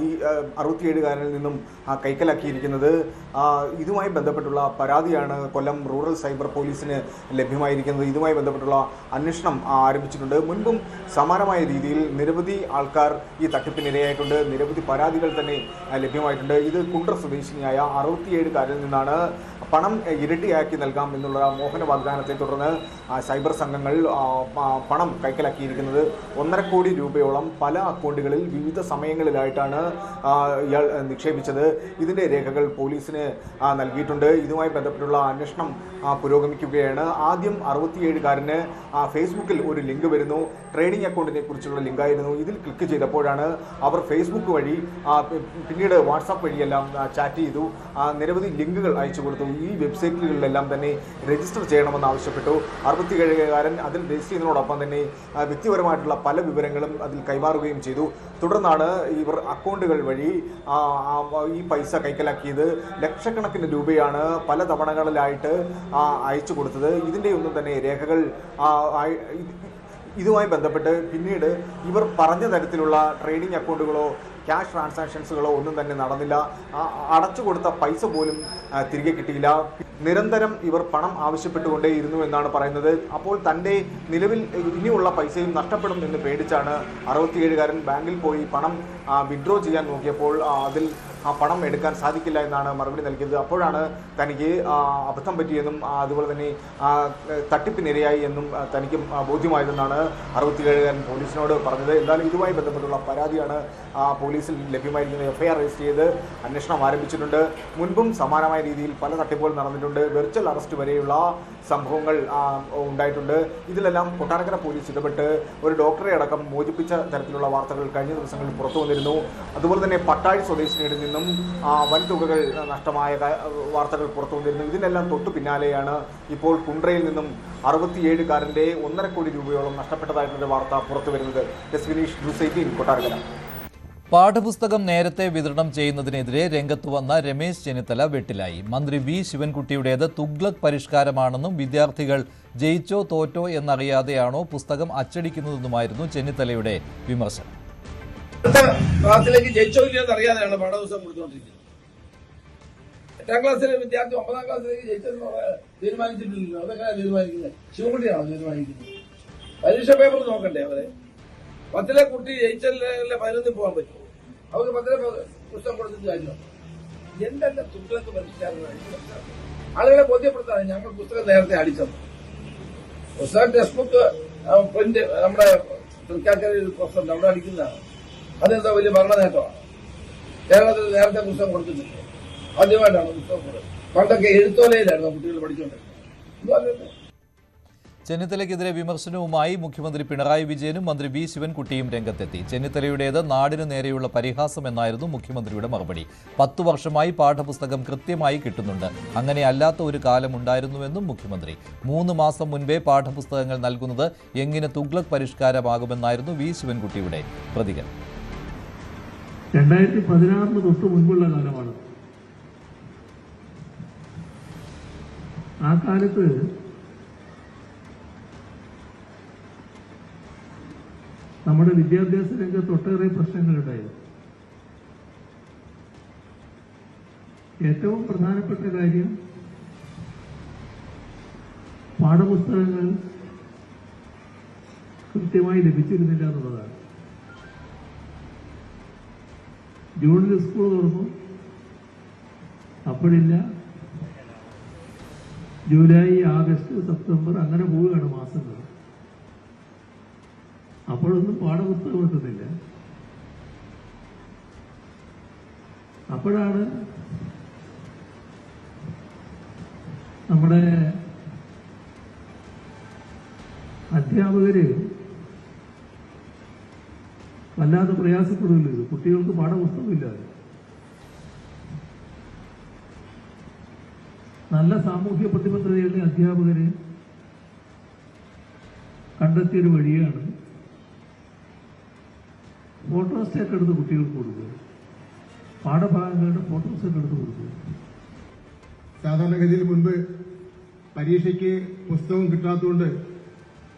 ഈ 67കാരനിൽ നിന്നും കൈക്കലാക്കിയിരിക്കുന്നത്. ഇതുമായി ബന്ധപ്പെട്ടുള്ള പരാതിയാണ് കൊല്ലം റൂറൽ സൈബർ പോലീസിന് ലഭ്യമായിരിക്കുന്നത്. ഇതുമായി ബന്ധപ്പെട്ടുള്ള അന്വേഷണം ആരംഭിച്ചിട്ടുണ്ട്. മുൻപും സമാനമായ രീതിയിൽ നിരവധി ആൾക്കാർ ഈ തട്ടിപ്പിനിരയായിട്ടുണ്ട്. നിരവധി പരാതികൾ തന്നെ ലഭ്യമായിട്ടുണ്ട്. ഇത് കുണ്ട്ര സ്വദേശിനിയായ 67കാരനിൽ നിന്നാണ് പണം ഇരട്ടിയാക്കി നൽകാം എന്നുള്ള മോഹന വാഗ്ദാനത്തെ തുടർന്ന് സൈബർ സംഘങ്ങൾ പണം കൈക്കലാക്കിയിരിക്കുന്നത്. 1.5 കോടി രൂപയോളം പല അക്കൗണ്ടുകളിൽ വിവിധ സമയങ്ങളിലായിട്ടാണ് ഇയാൾ നിക്ഷേപിച്ചത്. ഇതിൻ്റെ രേഖകൾ പോലീസിന് നൽകിയിട്ടുണ്ട്. ഇതുമായി ബന്ധപ്പെട്ടുള്ള അന്വേഷണം പുരോഗമിക്കുകയാണ്. ആദ്യം 67കാരന് ഫേസ്ബുക്കിൽ ഒരു ലിങ്ക് വരുന്നു. ട്രേഡിംഗ് അക്കൗണ്ടിനെ കുറിച്ചുള്ള ലിങ്കായിരുന്നു. ഇതിൽ ക്ലിക്ക് ചെയ്തപ്പോഴാണ് അവർ ഫേസ്ബുക്ക് വഴി പിന്നീട് വാട്സാപ്പ് വഴിയെല്ലാം ചാറ്റ് ചെയ്തു. നിരവധി ലിങ്കുകൾ അയച്ചു കൊടുത്തു. ഈ വെബ്സൈറ്റുകളിലെല്ലാം തന്നെ രജിസ്റ്റർ ചെയ്യണമെന്ന് ആവശ്യപ്പെട്ടു. 67കാരൻ അതിൽ രജിസ്റ്റർ ചെയ്യുന്നതിനോടൊപ്പം തന്നെ വ്യക്തിപരമായിട്ടുള്ള പല വിവരങ്ങളും അതിൽ കൈമാറുകയും ചെയ്തു. തുടർന്നാണ് ഇവർ അക്കൗണ്ടുകൾ വഴി ഈ പൈസ കൈക്കലാക്കിയത്. ലക്ഷക്കണക്കിന് രൂപയാണ് പല തവണകളിലായിട്ട് അയച്ചു കൊടുത്തത്. ഇതിൻ്റെയൊന്നും തന്നെ രേഖകൾ ഇതുമായി ബന്ധപ്പെട്ട് പിന്നീട് ഇവർ പറഞ്ഞ തരത്തിലുള്ള ട്രേഡിംഗ് അക്കൗണ്ടുകളോ ക്യാഷ് ട്രാൻസാക്ഷൻസുകളോ ഒന്നും തന്നെ നടന്നില്ല. അടച്ചു കൊടുത്ത പൈസ പോലും തിരികെ കിട്ടിയില്ല. നിരന്തരം ഇവർ പണം ആവശ്യപ്പെട്ടുകൊണ്ടേയിരുന്നു എന്നാണ് പറയുന്നത്. അപ്പോൾ തൻ്റെ നിലവിൽ ഇനിയുള്ള പൈസയും നഷ്ടപ്പെടും എന്ന് പേടിച്ചാണ് 67കാരൻ ബാങ്കിൽ പോയി പണം വിഡ്രോ ചെയ്യാൻ നോക്കിയപ്പോൾ അതിൽ പണം എടുക്കാൻ സാധിക്കില്ല എന്നാണ് മറുപടി നൽകിയത്. അപ്പോഴാണ് തനിക്ക് അബദ്ധം പറ്റിയെന്നും അതുപോലെ തന്നെ തട്ടിപ്പിനിരയായി എന്നും തനിക്ക് ബോധ്യമായതെന്നാണ് 67കാരൻ പോലീസിനോട് പറഞ്ഞത്. എന്തായാലും ഇതുമായി ബന്ധപ്പെട്ടുള്ള പരാതിയാണ് പോലീസിൽ ലഭ്യമായിരിക്കുന്നത്. FIR രജിസ്റ്റർ ചെയ്ത് അന്വേഷണം ആരംഭിച്ചിട്ടുണ്ട്. മുൻപും സമാനമായ രീതിയിൽ പല തട്ടിപ്പുകൾ നടന്നിട്ടുണ്ട്. വെർച്വൽ അറസ്റ്റ് വരെയുള്ള സംഭവങ്ങൾ ഉണ്ടായിട്ടുണ്ട്. ഇതിലെല്ലാം കൊട്ടാരക്കര പോലീസ് ഇടപെട്ട് ഒരു ഡോക്ടറെ അടക്കം മോചിപ്പിച്ച തരത്തിലുള്ള വാർത്തകൾ കഴിഞ്ഞ ദിവസങ്ങളിൽ പുറത്തു വന്നിരുന്നു. അതുപോലെ തന്നെ പട്ടാഴി സ്വദേശിനിയുടെ നിന്നും വൻ തുകകൾ നഷ്ടമായ വാർത്തകൾ പുറത്തു വന്നിരുന്നു. ഇതിനെല്ലാം തൊട്ടു പിന്നാലെയാണ് ഇപ്പോൾ കുണ്ട്രയിൽ നിന്നും 67കാരൻ്റെ 1.5 കോടി രൂപയോളം നഷ്ടപ്പെട്ടതായിട്ടുള്ള വാർത്ത പുറത്തു വരുന്നത്. വിനീഷ്, ന്യൂസ് 18 കൊട്ടാരക്കര. പാഠപുസ്തകം നേരത്തെ വിതരണം ചെയ്യുന്നതിനെതിരെ രംഗത്ത് വന്ന രമേശ് ചെന്നിത്തല വെട്ടിലായി. മന്ത്രി വി ശിവൻകുട്ടിയുടേത് തുഗ്ലക് പരിഷ്കാരമാണെന്നും വിദ്യാർത്ഥികൾ ജയിച്ചോ തോറ്റോ എന്നറിയാതെയാണോ പുസ്തകം അച്ചടിക്കുന്നതെന്നുമായിരുന്നു ചെന്നിത്തലയുടെ വിമർശനം. ക്ലാസ്സിലേക്ക് ജയിച്ചോ ഇല്ലയോ അറിയാതെയാണ് പാഠപുസ്തകം കൊടുത്തുകൊണ്ടിരിക്കുന്നത്. 8ാം ക്ലാസ്സിലെ വിദ്യാർത്ഥി 9ാം ക്ലാസ്സിലേക്ക് ജയിച്ചെന്ന് തീരുമാനിച്ചിട്ടില്ലല്ലോ. അതൊക്കെ തീരുമാനിക്കുന്നത് ശിവൻകുട്ടിയാണോ തീരുമാനിക്കുന്നത്? പരീക്ഷ പേപ്പർ നോക്കണ്ടേ അവരെ? 10ലെ കുട്ടി ജയിച്ചല്ലേ 11 പോകാൻ പറ്റും. അവർക്ക് 10ലെ പുസ്തകം കൊടുത്തിട്ട് കാര്യമോ? എന്തെല്ലാം തുഗ്ലക്ക് പരിഷ്കാരമാണ് ആളുകളെ ബോധ്യപ്പെടുത്താണ്. ഞങ്ങൾ പുസ്തകം നേരത്തെ അടിച്ചത്. പുസ്തകം ടെക്സ്റ്റ് ബുക്ക് പ്രിന്റ് നമ്മുടെ തൃക്കാക്കരയിൽ പുസ്തകം അവിടെ അടിക്കുന്നതാണ്. അതെന്താ വലിയ ഭരണ നേട്ടമാണ്. കേരളത്തിൽ നേരത്തെ പുസ്തകം കൊടുത്തിട്ടില്ല. ആദ്യമായിട്ടാണ് പുസ്തകം കൊടുത്തത്. പണ്ടൊക്കെ എഴുത്തോലയിലായിരുന്നു കുട്ടികൾ പഠിച്ചുകൊണ്ടിരുന്നത്. ചെന്നിത്തലയ്ക്കെതിരെ വിമർശനവുമായി മുഖ്യമന്ത്രി പിണറായി വിജയനും മന്ത്രി വി ശിവൻകുട്ടിയും രംഗത്തെത്തി. ചെന്നിത്തലയുടേത് നാടിനു നേരെയുള്ള പരിഹാസമെന്നായിരുന്നു മുഖ്യമന്ത്രിയുടെ മറുപടി. 10 വർഷമായി പാഠപുസ്തകം കൃത്യമായി കിട്ടുന്നുണ്ട്. അങ്ങനെ അല്ലാത്ത ഒരു കാലമുണ്ടായിരുന്നുവെന്നും മുഖ്യമന്ത്രി. 3 മാസം മുൻപേ പാഠപുസ്തകങ്ങൾ നൽകുന്നത് എങ്ങനെ തുഗ്ലക് പരിഷ്കാരമാകുമെന്നായിരുന്നു വി ശിവൻകുട്ടിയുടെ പ്രതികരണം. 2016 തൊട്ട് മുൻപുള്ള കാലമാണ്. ആ കാലത്ത് നമ്മുടെ വിദ്യാഭ്യാസ രംഗത്ത് ഒട്ടേറെ പ്രശ്നങ്ങളുണ്ടായിരുന്നു. ഏറ്റവും പ്രധാനപ്പെട്ട കാര്യം പാഠപുസ്തകങ്ങൾ കൃത്യമായി ലഭിച്ചിരുന്നില്ല എന്നുള്ളതാണ്. ജൂണിൽ സ്കൂൾ തുറന്നു, അപ്പോഴില്ല. ജൂലൈ, ആഗസ്റ്റ്, സെപ്റ്റംബർ അങ്ങനെ പോവുകയാണ് മാസങ്ങൾ. അപ്പോഴൊന്നും പാഠപുസ്തകം എത്തുന്നില്ല. അപ്പോഴാണ് നമ്മുടെ അധ്യാപകര് വല്ലാതെ പ്രയാസപ്പെടുകയുള്ളൂ. കുട്ടികൾക്ക് പാഠപുസ്തകമില്ലാതെ. നല്ല സാമൂഹ്യ പ്രതിബദ്ധതയുള്ള അധ്യാപകര് കണ്ടെത്തിയൊരു വഴിയാണ് ഫോട്ടോസ്റ്റാറ്റ് എടുത്ത് കുട്ടികൾക്ക് കൊടുക്കുക. പാഠഭാഗങ്ങളുടെ ഫോട്ടോസ്റ്റാറ്റ് എടുത്ത് കൊടുക്കുക. സാധാരണഗതിയിൽ മുൻപ് പരീക്ഷയ്ക്ക് പുസ്തകം കിട്ടാത്തതുകൊണ്ട്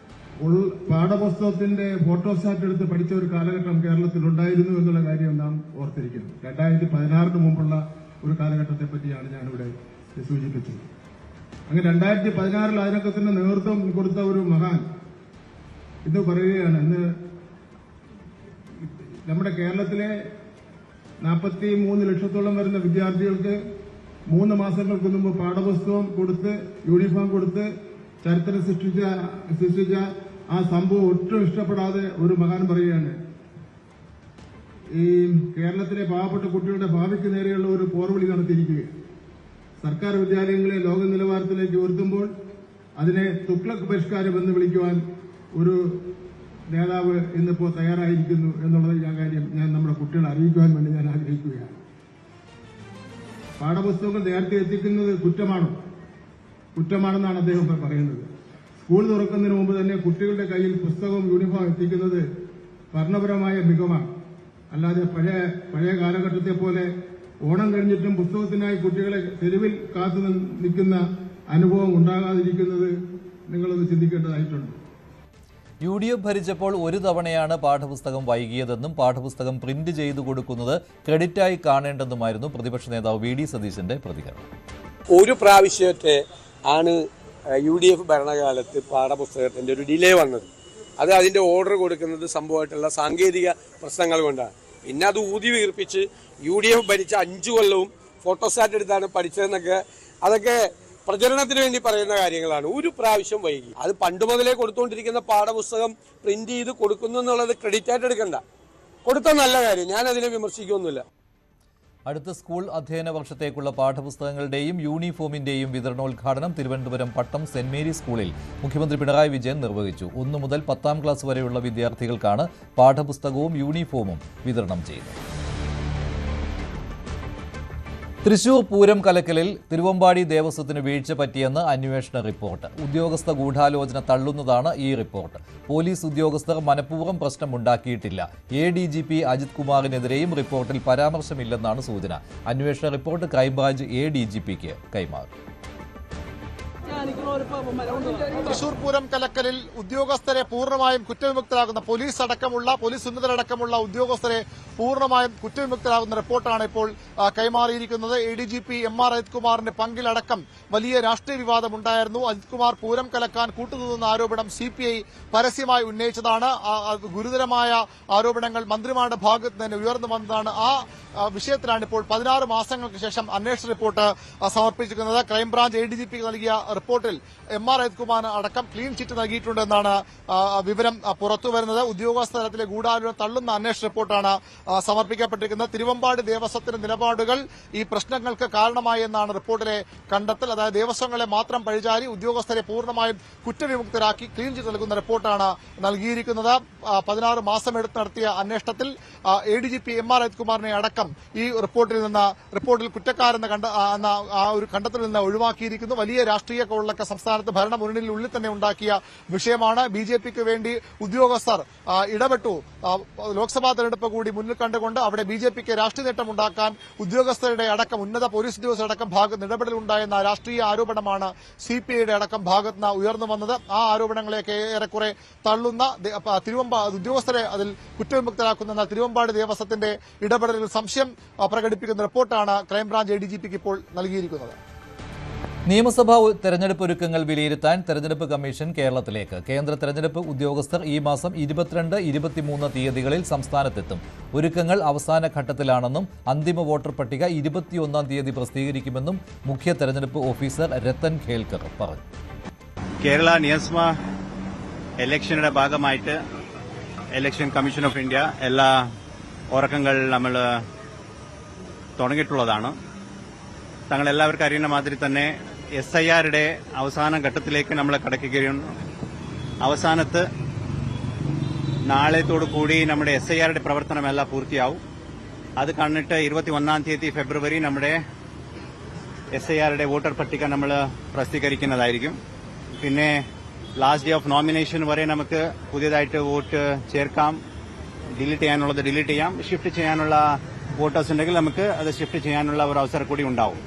പാഠപുസ്തകത്തിന്റെ ഫോട്ടോസ്റ്റാറ്റ് എടുത്ത് പഠിച്ച ഒരു കാലഘട്ടം കേരളത്തിൽ ഉണ്ടായിരുന്നു എന്നുള്ള കാര്യം നാം ഓർത്തിരിക്കുന്നു. 2016 മുമ്പുള്ള ഒരു കാലഘട്ടത്തെ പറ്റിയാണ് ഞാനിവിടെ സൂചിപ്പിച്ചത്. അങ്ങനെ 2016 അതിനൊക്കെ തന്നെ നേതൃത്വം കൊടുത്ത ഒരു മഹാൻ ഇത് പറയുകയാണ്, ഇന്ന് നമ്മുടെ കേരളത്തിലെ 43 ലക്ഷത്തോളം വരുന്ന വിദ്യാർത്ഥികൾക്ക് 3 മാസങ്ങൾക്ക് മുമ്പ് പാഠപുസ്തകം കൊടുത്ത് യൂണിഫോം കൊടുത്ത് ചരിത്രം സൃഷ്ടിച്ച ആ സംഭവം ഒട്ടും ഇഷ്ടപ്പെടാതെ ഒരു മഹാൻ പറയുകയാണ്, ഈ കേരളത്തിലെ പാവപ്പെട്ട കുട്ടികളുടെ ഭാവിക്ക് നേരെയുള്ള ഒരു പോർവിളി നടത്തിയിരിക്കുകയാണ്. സർക്കാർ വിദ്യാലയങ്ങളെ ലോക നിലവാരത്തിലേക്ക് ഉയർത്തുമ്പോൾ അതിനെ തുഗ്ലക് പരിഷ്കാരം എന്ന് വിളിക്കുവാൻ ഒരു നേതാവ് ഇന്നിപ്പോൾ തയ്യാറായിരിക്കുന്നു എന്നുള്ളത് ഞാൻ നമ്മുടെ കുട്ടികളെ അറിയിക്കുവാൻ വേണ്ടി ഞാൻ ആഗ്രഹിക്കുകയാണ്. പാഠപുസ്തകങ്ങൾ നേരത്തെ എത്തിക്കുന്നത് കുറ്റമാണെന്നാണ് അദ്ദേഹം പറയുന്നത്. സ്കൂൾ തുറക്കുന്നതിന് മുമ്പ് തന്നെ കുട്ടികളുടെ കയ്യിൽ പുസ്തകവും യൂണിഫോം എത്തിക്കുന്നത് ഭരണപരമായ മികവാണ്. അല്ലാതെ പഴയ കാലഘട്ടത്തെ പോലെ ഓണം കഴിഞ്ഞിട്ടും പുസ്തകത്തിനായി കുട്ടികളെ തെരുവിൽ കാത്തു നിൽക്കുന്ന അനുഭവം ഉണ്ടാകാതിരിക്കുന്നത് നിങ്ങളൊന്ന് ചിന്തിക്കേണ്ടതായിട്ടുണ്ട്. UDF ഭരിച്ചപ്പോൾ ഒരു തവണയാണ് പാഠപുസ്തകം വൈകിയതെന്നും പാഠപുസ്തകം പ്രിന്റ് ചെയ്തു കൊടുക്കുന്നത് ക്രെഡിറ്റായി കാണേണ്ടെന്നുമായിരുന്നു പ്രതിപക്ഷ നേതാവ് VD സതീശന്റെ പ്രതികരണം. ഒരു പ്രാവശ്യത്തെ ആണ് UDF ഭരണകാലത്ത് പാഠപുസ്തകത്തിന്റെ ഒരു ഡിലേ വന്നത്. അത് അതിന്റെ ഓർഡർ കൊടുക്കുന്നത് സംഭവമായിട്ടുള്ള സാങ്കേതിക പ്രശ്നങ്ങൾ കൊണ്ടാണ്. പിന്നെ അത് ഊതി വീർപ്പിച്ച് UDF ഭരിച്ച 5 കൊല്ലവും ഫോട്ടോസ്റ്റാറ്റ് എടുത്താണ് പഠിച്ചതെന്നൊക്കെ അതൊക്കെ പ്രചരണത്തിന് വേണ്ടി പറയുന്ന കാര്യങ്ങളാണ്. ഒരു പ്രാവശ്യം വൈകി. അത് പണ്ട് മുതലേ കൊടുത്തുകൊണ്ടിരിക്കുന്ന പാഠപുസ്തകം പ്രിന്റ് ചെയ്ത് കൊടുക്കുന്നു എന്നുള്ളത് ക്രെഡിറ്റായിട്ട് എടുക്കണ്ട. കൊടുത്ത നല്ല കാര്യം, ഞാൻ അതിനെ വിമർശിക്കൊന്നുമില്ല. അടുത്ത സ്കൂൾ അധ്യയന വർഷത്തേക്കുള്ള പാഠപുസ്തകങ്ങളുടെയും യൂണിഫോമിന്റെയും വിതരണോദ്ഘാടനം തിരുവനന്തപുരം പട്ടം സെന്റ് മേരീസ് സ്കൂളിൽ മുഖ്യമന്ത്രി പിണറായി വിജയൻ നിർവഹിച്ചു. 1 മുതൽ 10ാം ക്ലാസ് വരെയുള്ള വിദ്യാർത്ഥികൾക്കാണ് പാഠപുസ്തകവും യൂണിഫോമും വിതരണം ചെയ്യുന്നത്. തൃശൂർ പൂരം കലക്കലിൽ തിരുവമ്പാടി ദേവസ്വത്തിന് വീഴ്ച പറ്റിയെന്ന് അന്വേഷണ റിപ്പോർട്ട്. ഉദ്യോഗസ്ഥ ഗൂഢാലോചന തള്ളുന്നതാണ് ഈ റിപ്പോർട്ട്. പോലീസ് ഉദ്യോഗസ്ഥർ മനഃപൂർവ്വം പ്രശ്നമുണ്ടാക്കിയിട്ടില്ല. ADGP അജിത് കുമാറിനെതിരെയും റിപ്പോർട്ടിൽ പരാമർശമില്ലെന്നാണ് സൂചന. അന്വേഷണ റിപ്പോർട്ട് ക്രൈംബ്രാഞ്ച് ADGPക്ക് കൈമാറി. തൃശൂർ പൂരം കലക്കലിൽ ഉദ്യോഗസ്ഥരെ പൂർണ്ണമായും കുറ്റവിമുക്തരാകുന്ന പോലീസ് ഉന്നതരടക്കമുള്ള ഉദ്യോഗസ്ഥരെ പൂർണ്ണമായും കുറ്റവിമുക്തരാകുന്ന റിപ്പോർട്ടാണ് ഇപ്പോൾ കൈമാറിയിരിക്കുന്നത്. ADGP MR അജിത് കുമാറിന്റെ പങ്കിലടക്കം വലിയ രാഷ്ട്രീയ വിവാദമുണ്ടായിരുന്നു. അജിത് കുമാർ പൂരം കലക്കാൻ കൂട്ടുനിന്ന ആരോപണം CPI പരസ്യമായി ഉന്നയിച്ചതാണ്. ഗുരുതരമായ ആരോപണങ്ങൾ മന്ത്രിമാരുടെ ഭാഗത്ത് തന്നെ ഉയർന്നു വന്നതാണ്. ആ വിഷയത്തിലാണ് ഇപ്പോൾ 16 മാസങ്ങൾക്ക് ശേഷം അന്വേഷണ റിപ്പോർട്ട് സമർപ്പിച്ചിരിക്കുന്നത്. ക്രൈംബ്രാഞ്ച് ADGP നൽകിയ റിപ്പോർട്ടിൽ MR അജിത് കുമാർ അടക്കം ക്ലീൻ ചിറ്റ് നൽകിയിട്ടുണ്ടെന്നാണ് വിവരം പുറത്തുവരുന്നത്. ഉദ്യോഗസ്ഥ തലത്തിലെ ഗൂഢാലോചന തള്ളുന്ന അന്വേഷണ റിപ്പോർട്ടാണ് സമർപ്പിക്കപ്പെട്ടിരിക്കുന്നത്. തിരുവമ്പാടി ദേവസ്വത്തിന്റെ നിലപാടുകൾ ഈ പ്രശ്നങ്ങൾക്ക് കാരണമായി എന്നാണ് റിപ്പോർട്ടിലെ കണ്ടെത്തൽ. അതായത് ദേവസ്വങ്ങളെ മാത്രം പഴിചാരി ഉദ്യോഗസ്ഥരെ പൂർണ്ണമായും കുറ്റവിമുക്തരാക്കി ക്ലീൻ ചിറ്റ് നൽകുന്ന റിപ്പോർട്ടാണ് നൽകിയിരിക്കുന്നത്. 16 മാസം എടുത്ത് നടത്തിയ അന്വേഷണത്തിൽ ADGP MR അജിത് കുമാറിനെ അടക്കം ഈ റിപ്പോർട്ടിൽ കുറ്റക്കാരെന്ന ആ ഒരു കണ്ടെത്തലിൽ നിന്ന് ഒഴിവാക്കിയിരിക്കുന്നു. വലിയ രാഷ്ട്രീയ കോളിളക്കം സംസ്ഥാനത്ത് ഭരണമുന്നണിയിലുള്ളിൽ തന്നെ ഉണ്ടാക്കിയ വിഷയമാണ്. BJPക്ക് വേണ്ടി ഉദ്യോഗസ്ഥർ ഇടപെട്ടു. ലോക്സഭാ തെരഞ്ഞെടുപ്പ് കൂടി മുന്നിൽ കണ്ടുകൊണ്ട് അവിടെ BJPക്ക് രാഷ്ട്രീയ നേട്ടമുണ്ടാക്കാൻ ഉദ്യോഗസ്ഥരുടെ അടക്കം ഉന്നത പോലീസ് ഉദ്യോഗസ്ഥരുടെ അടക്കം ഭാഗത്ത് ഇടപെടലുണ്ടായെന്ന രാഷ്ട്രീയ ആരോപണമാണ് CPIയുടെ അടക്കം ഭാഗത്ത് നിന്ന് ഉയർന്നു വന്നത്. ആ ആരോപണങ്ങളെയൊക്കെ ഏറെക്കുറെ തള്ളുന്ന ഉദ്യോഗസ്ഥരെ അതിൽ കുറ്റവിമുക്തരാക്കുന്ന തിരുവമ്പാടി ദേവസ്വത്തിന്റെ ഇടപെടലിൽ സംശയം പ്രകടിപ്പിക്കുന്ന റിപ്പോർട്ടാണ് ക്രൈംബ്രാഞ്ച് ADGPക്ക് ഇപ്പോൾ നൽകിയിരിക്കുന്നത്. നിയമസഭാ തെരഞ്ഞെടുപ്പ് ഒരുക്കങ്ങൾ വിലയിരുത്താൻ തെരഞ്ഞെടുപ്പ് കമ്മീഷൻ കേരളത്തിലേക്ക്. കേന്ദ്ര തെരഞ്ഞെടുപ്പ് ഉദ്യോഗസ്ഥർ ഈ മാസം 22, 23 തീയതികളിൽ സംസ്ഥാനത്തെത്തും. ഒരുക്കങ്ങൾ അവസാന ഘട്ടത്തിലാണെന്നും അന്തിമ വോട്ടർ പട്ടിക 21-ാം തീയതി പ്രസിദ്ധീകരിക്കുമെന്നും മുഖ്യ തെരഞ്ഞെടുപ്പ് ഓഫീസർ രത്തൻ ഖേൽക്കർ പറഞ്ഞു. കേരള നിയമസഭാ ഇലക്ഷനുടെ ഭാഗമായിട്ട് ഇലക്ഷൻ കമ്മീഷൻ ഓഫ് ഇന്ത്യ എല്ലാ ഒരുക്കങ്ങൾ നമ്മൾ തുടങ്ങിയിട്ടുള്ളതാണ്. തങ്ങളെല്ലാവർക്കും അറിയുന്ന മാതിരി തന്നെ SIRയുടെ അവസാന ഘട്ടത്തിലേക്ക് നമ്മൾ കടക്കുകയും അവസാനത്ത് നാളെത്തോടു കൂടി നമ്മുടെ SIRയുടെ പ്രവർത്തനമെല്ലാം പൂർത്തിയാവും. അത് കണ്ടിട്ട് 21-ാം തീയതി ഫെബ്രുവരി നമ്മുടെ SIRയുടെ വോട്ടർ പട്ടിക നമ്മൾ പ്രസിദ്ധീകരിക്കുന്നതായിരിക്കും. പിന്നെ ലാസ്റ്റ് ഡേ ഓഫ് നോമിനേഷൻ വരെ നമുക്ക് പുതിയതായിട്ട് വോട്ട് ചേർക്കാം, ഡിലീറ്റ് ചെയ്യാനുള്ളത് ഡിലീറ്റ് ചെയ്യാം, ഷിഫ്റ്റ് ചെയ്യാനുള്ള വോട്ടേഴ്സ് ഉണ്ടെങ്കിൽ നമുക്ക് അത് ഷിഫ്റ്റ് ചെയ്യാനുള്ള ഒരു അവസരം കൂടി ഉണ്ടാവും.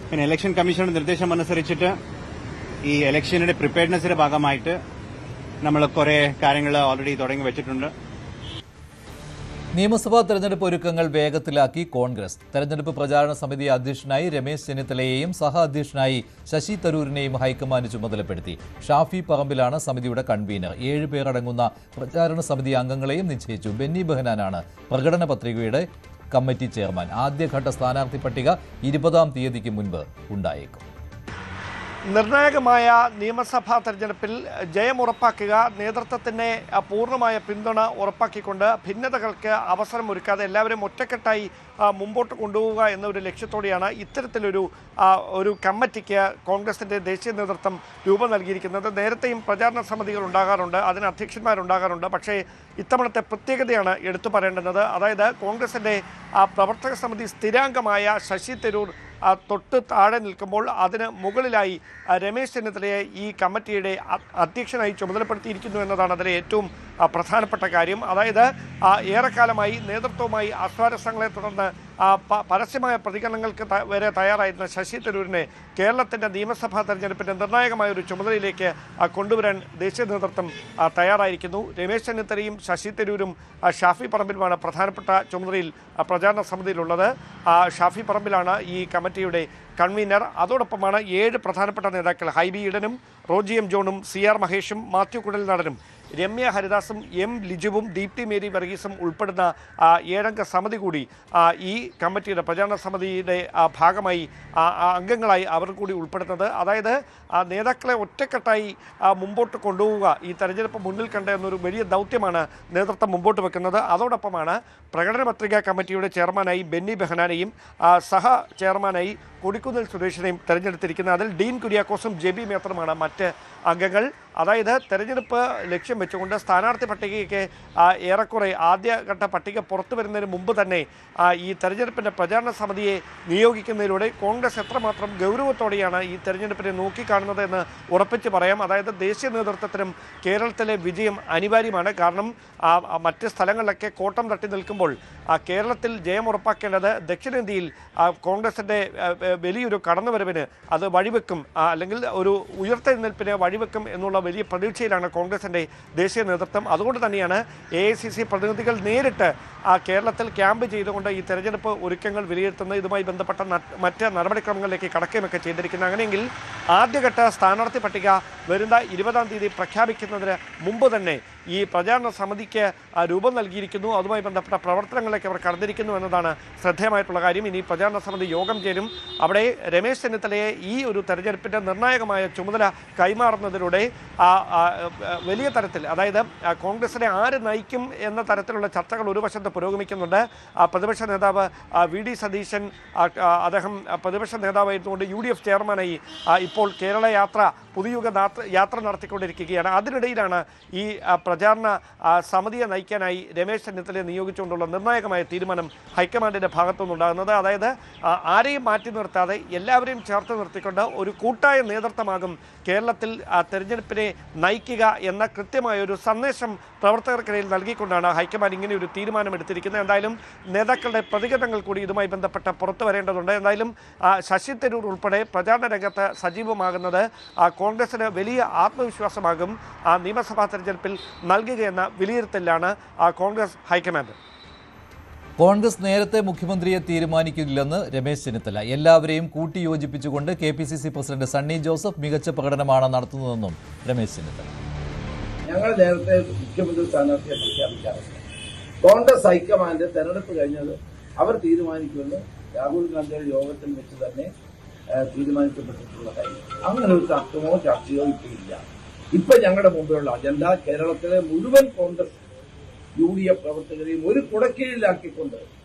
പിന്നെ ഇലക്ഷൻ കമ്മീഷന്റെ നിർദ്ദേശം അനുസരിച്ചിട്ട് ഈ ഇലക്ഷനുടെ പ്രിപ്പയർനെസിന്റെ ഭാഗമായിട്ട് നമ്മൾ കുറെ കാര്യങ്ങൾ ഓൾറെഡി തുടങ്ങി വെച്ചിട്ടുണ്ട്. നിയമസഭാ തെരഞ്ഞെടുപ്പ് ഒരുക്കങ്ങൾ വേഗത്തിലാക്കി കോൺഗ്രസ്. തെരഞ്ഞെടുപ്പ് പ്രചാരണ സമിതി അധ്യക്ഷനായി രമേശ് ചെന്നിത്തലയെയും സഹ അധ്യക്ഷനായി ശശി തരൂരിനെയും ഹൈക്കമാൻഡ് ചുമതലപ്പെടുത്തി. ഷാഫി പറമ്പിലാണ് സമിതിയുടെ കൺവീനർ. 7 പേരടങ്ങുന്ന പ്രചാരണ സമിതി അംഗങ്ങളെയും നിശ്ചയിച്ചു. ബെന്നി ബെഹനാനാണ് പ്രകടന പത്രികയുടെ കമ്മിറ്റി ചെയർമാൻ. ആദ്യഘട്ട സ്ഥാനാർത്ഥി പട്ടിക 20-ാം തീയതിക്ക് മുൻപ് ഉണ്ടായേക്കും. നിർണായകമായ നിയമസഭാ തെരഞ്ഞെടുപ്പിൽ ജയമുറപ്പാക്കുക, നേതൃത്വത്തിന് പൂർണ്ണമായ പിന്തുണ ഉറപ്പാക്കിക്കൊണ്ട് ഭിന്നതകൾക്ക് അവസരമൊരുക്കാതെ എല്ലാവരും ഒറ്റക്കെട്ടായി മുമ്പോട്ട് കൊണ്ടുപോവുക എന്നൊരു ലക്ഷ്യത്തോടെയാണ് ഇത്തരത്തിലൊരു കമ്മിറ്റിക്ക് കോൺഗ്രസിൻ്റെ ദേശീയ നേതൃത്വം രൂപം നൽകിയിരിക്കുന്നത്. നേരത്തെയും പ്രചാരണ സമിതികൾ ഉണ്ടാകാറുണ്ട്, അതിന് അധ്യക്ഷന്മാരുണ്ടാകാറുണ്ട്. പക്ഷേ ഇത്തവണത്തെ പ്രത്യേകതയാണ് എടുത്തു പറയേണ്ടുന്നത്. അതായത് കോൺഗ്രസിൻ്റെ പ്രവർത്തക സമിതി സ്ഥിരാംഗമായ ശശി തരൂർ തൊട്ട് താഴെ നിൽക്കുമ്പോൾ അതിന് മുകളിലായി രമേശ് ചെന്നിത്തലയെ ഈ കമ്മിറ്റിയുടെ അധ്യക്ഷനായി ചുമതലപ്പെടുത്തിയിരിക്കുന്നു എന്നതാണ് അതിലെ ഏറ്റവും പ്രധാനപ്പെട്ട കാര്യം. അതായത് ഏറെക്കാലമായി നേതൃത്വവുമായി അസ്വാരസ്യങ്ങളെ തുടർന്ന് പരസ്യമായ പ്രതികരണങ്ങൾക്ക് വരെ തയ്യാറായിരുന്ന ശശി തരൂരിനെ കേരളത്തിൻ്റെ നിയമസഭാ തെരഞ്ഞെടുപ്പിൻ്റെ നിർണായകമായ ഒരു ചുമതലയിലേക്ക് കൊണ്ടുവരാൻ ദേശീയ നേതൃത്വം തയ്യാറായിരിക്കുന്നു. രമേശ് ചെന്നിത്തലയും ശശി തരൂരും ഷാഫി പറമ്പിലുമാണ് പ്രധാനപ്പെട്ട ചുമതലയിൽ പ്രചാരണ സമിതിയിലുള്ളത്. ഷാഫി പറമ്പിലാണ് ഈ കമ്മിറ്റിയുടെ കൺവീനർ. അതോടൊപ്പമാണ് 7 പ്രധാനപ്പെട്ട നേതാക്കൾ ഹൈബി ഈഡനും റോജി എം ജോണും CR മഹേഷും മാത്യു കുഴൽനാടനും രമ്യ ഹരിദാസും M ലിജുവും ദീപ്തി മേരി വർഗീസും ഉൾപ്പെടുന്ന 7-അംഗ സമിതി കൂടി ഈ കമ്മിറ്റിയുടെ പ്രചാരണ സമിതിയുടെ ഭാഗമായി അംഗങ്ങളായി അവർ കൂടി ഉൾപ്പെടുന്നത്. അതായത് നേതാക്കളെ ഒറ്റക്കെട്ടായി മുമ്പോട്ട് കൊണ്ടുപോവുക ഈ തെരഞ്ഞെടുപ്പ് മുന്നിൽ കണ്ട എന്നൊരു വലിയ ദൗത്യമാണ് നേതൃത്വം മുമ്പോട്ട് വെക്കുന്നത്. അതോടൊപ്പമാണ് പ്രകടന പത്രിക കമ്മിറ്റിയുടെ ചെയർമാനായി ബെന്നി ബെഹനാനെയും സഹ ചെയർമാനായി കൊടിക്കുന്നിൽ സുരേഷിനെയും തെരഞ്ഞെടുത്തിരിക്കുന്നത്. അതിൽ ഡീൻ കുര്യാക്കോസും JB മേത്തറുമാണ് മറ്റ് അംഗങ്ങൾ. അതായത് തെരഞ്ഞെടുപ്പ് ലക്ഷ്യം വെച്ചുകൊണ്ട് സ്ഥാനാർത്ഥി പട്ടികയ്ക്ക് ഏറെക്കുറെ ആദ്യഘട്ട പട്ടിക പുറത്തു വരുന്നതിന് മുമ്പ് തന്നെ ഈ തെരഞ്ഞെടുപ്പിൻ്റെ പ്രചാരണ സമിതിയെ നിയോഗിക്കുന്നതിലൂടെ കോൺഗ്രസ് എത്രമാത്രം ഗൗരവത്തോടെയാണ് ഈ തെരഞ്ഞെടുപ്പിനെ നോക്കിക്കാണുന്നത് എന്ന് ഉറപ്പിച്ച് പറയാം. അതായത് ദേശീയ നേതൃത്വത്തിനും കേരളത്തിലെ വിജയം അനിവാര്യമാണ്. കാരണം മറ്റ് സ്ഥലങ്ങളിലൊക്കെ കോട്ടം തട്ടി നിൽക്കുമ്പോൾ കേരളത്തിൽ ജയം ഉറപ്പാക്കേണ്ടത് ദക്ഷിണേന്ത്യയിൽ കോൺഗ്രസിൻ്റെ വലിയൊരു കടന്നുവരവിന് അത് വഴിവെക്കും, അല്ലെങ്കിൽ ഒരു ഉയർത്തെഴുന്നേൽപ്പിന് വഴിവെക്കും എന്നുള്ള വലിയ പ്രതീക്ഷയിലാണ് കോൺഗ്രസിൻ്റെ ദേശീയ നേതൃത്വം. അതുകൊണ്ട് തന്നെയാണ് AICC പ്രതിനിധികൾ നേരിട്ട് കേരളത്തിൽ ക്യാമ്പ് ചെയ്തുകൊണ്ട് ഈ തെരഞ്ഞെടുപ്പ് ഒരുക്കങ്ങൾ വിലയിരുത്തുന്നത്. ഇതുമായി ബന്ധപ്പെട്ട മറ്റ് നടപടിക്രമങ്ങളിലേക്ക് കടക്കുകയൊക്കെ ചെയ്തിരിക്കുന്നത്. അങ്ങനെയെങ്കിൽ ആദ്യഘട്ട സ്ഥാനാർത്ഥി പട്ടിക വരുന്ന 20-ാം തീയതി പ്രഖ്യാപിക്കുന്നതിന് മുമ്പ് തന്നെ ഈ പ്രചാരണ സമിതിക്ക് രൂപം നൽകിയിരിക്കുന്നു. അതുമായി ബന്ധപ്പെട്ട പ്രവർത്തനങ്ങളിലേക്ക് അവർ കടന്നിരിക്കുന്നു എന്നതാണ് ശ്രദ്ധേയമായിട്ടുള്ള കാര്യം. ഇനി പ്രചാരണ സമിതി യോഗം ചേരും. അവിടെ രമേശ് ചെന്നിത്തലയെ ഈ ഒരു തെരഞ്ഞെടുപ്പിൻ്റെ നിർണായകമായ ചുമതല കൈമാറുന്നതിലൂടെ വലിയ തരത്തിൽ, അതായത് കോൺഗ്രസിനെ ആര് നയിക്കും എന്ന തരത്തിലുള്ള ചർച്ചകൾ ഒരു വശത്ത് പുരോഗമിക്കുന്നുണ്ട്. പ്രതിപക്ഷ നേതാവ് VD സതീശൻ, അദ്ദേഹം പ്രതിപക്ഷ നേതാവായിരുന്നുകൊണ്ട് UDF ചെയർമാനായി ഇപ്പോൾ കേരള യാത്ര പുതുയുഗ യാത്ര നടത്തിക്കൊണ്ടിരിക്കുകയാണ്. അതിനിടയിലാണ് ഈ പ്രചാരണ സമിതിയെ നയിക്കാനായി രമേശ് ചെന്നിത്തലയെ നിയോഗിച്ചുകൊണ്ടുള്ള നിർണായകമായ തീരുമാനം ഹൈക്കമാൻഡിൻ്റെ ഭാഗത്തുനിന്നുണ്ടാകുന്നത്. അതായത് ആരെയും മാറ്റി നിർത്താതെ എല്ലാവരെയും ചേർത്ത് നിർത്തിക്കൊണ്ട് ഒരു കൂട്ടായ നേതൃത്വമാകും കേരളത്തിൽ തെരഞ്ഞെടുപ്പിനെ നയിക്കുക എന്ന കൃത്യമായ ഒരു സന്ദേശം പ്രവർത്തകർക്കിടയിൽ നൽകിക്കൊണ്ടാണ് ഹൈക്കമാൻഡ് ഇങ്ങനെ ഒരു തീരുമാനമെടുത്തിരിക്കുന്നത്. എന്തായാലും നേതാക്കളുടെ പ്രതികരണങ്ങൾ കൂടി ഇതുമായി ബന്ധപ്പെട്ട് പുറത്തു വരേണ്ടതുണ്ട്. എന്തായാലും ശശി തരൂർ ഉൾപ്പെടെ പ്രചാരണ രംഗത്ത് സജീവമാകുന്നത് കോൺഗ്രസിന് വലിയ ആത്മവിശ്വാസമാകും നിയമസഭാ തെരഞ്ഞെടുപ്പിൽ നൽകുകയെന്ന വിലയിരുത്തലിലാണ് കോൺഗ്രസ് ഹൈക്കമാൻഡ്. കോൺഗ്രസ് നേരത്തെ മുഖ്യമന്ത്രിയെ തീരുമാനിക്കില്ലെന്ന് രമേശ് ചെന്നിത്തല. എല്ലാവരെയും കൂട്ടിയോജിപ്പിച്ചുകൊണ്ട് KPCC പ്രസിഡന്റ് സണ്ണി ജോസഫ് മികച്ച പ്രകടനമാണ് നടത്തുന്നതെന്നും രമേശ് ചെന്നിത്തല. ഞങ്ങൾ നേരത്തെ മുഖ്യമന്ത്രി സ്ഥാനാർത്ഥിയെ പ്രഖ്യാപിക്കാറില്ല. കോൺഗ്രസ് ഹൈക്കമാൻഡ് തെരഞ്ഞെടുപ്പ് കഴിഞ്ഞത് അവർ തീരുമാനിക്കുമെന്ന് രാഹുൽ ഗാന്ധിയുടെ യോഗത്തിൽ വെച്ച് തന്നെ തീരുമാനിക്കപ്പെട്ടിട്ടുള്ള കാര്യം. അങ്ങനെ ഒരു തർക്കമോ ചർച്ചയോ ഇപ്പോൾ ഇല്ല. ഇപ്പൊ ഞങ്ങളുടെ മുമ്പിലുള്ള അജണ്ട കേരളത്തിലെ മുഴുവൻ കോൺഗ്രസ് UDF പ്രവർത്തകരെയും ഒരു കുടക്കീഴിലാക്കിക്കൊണ്ട്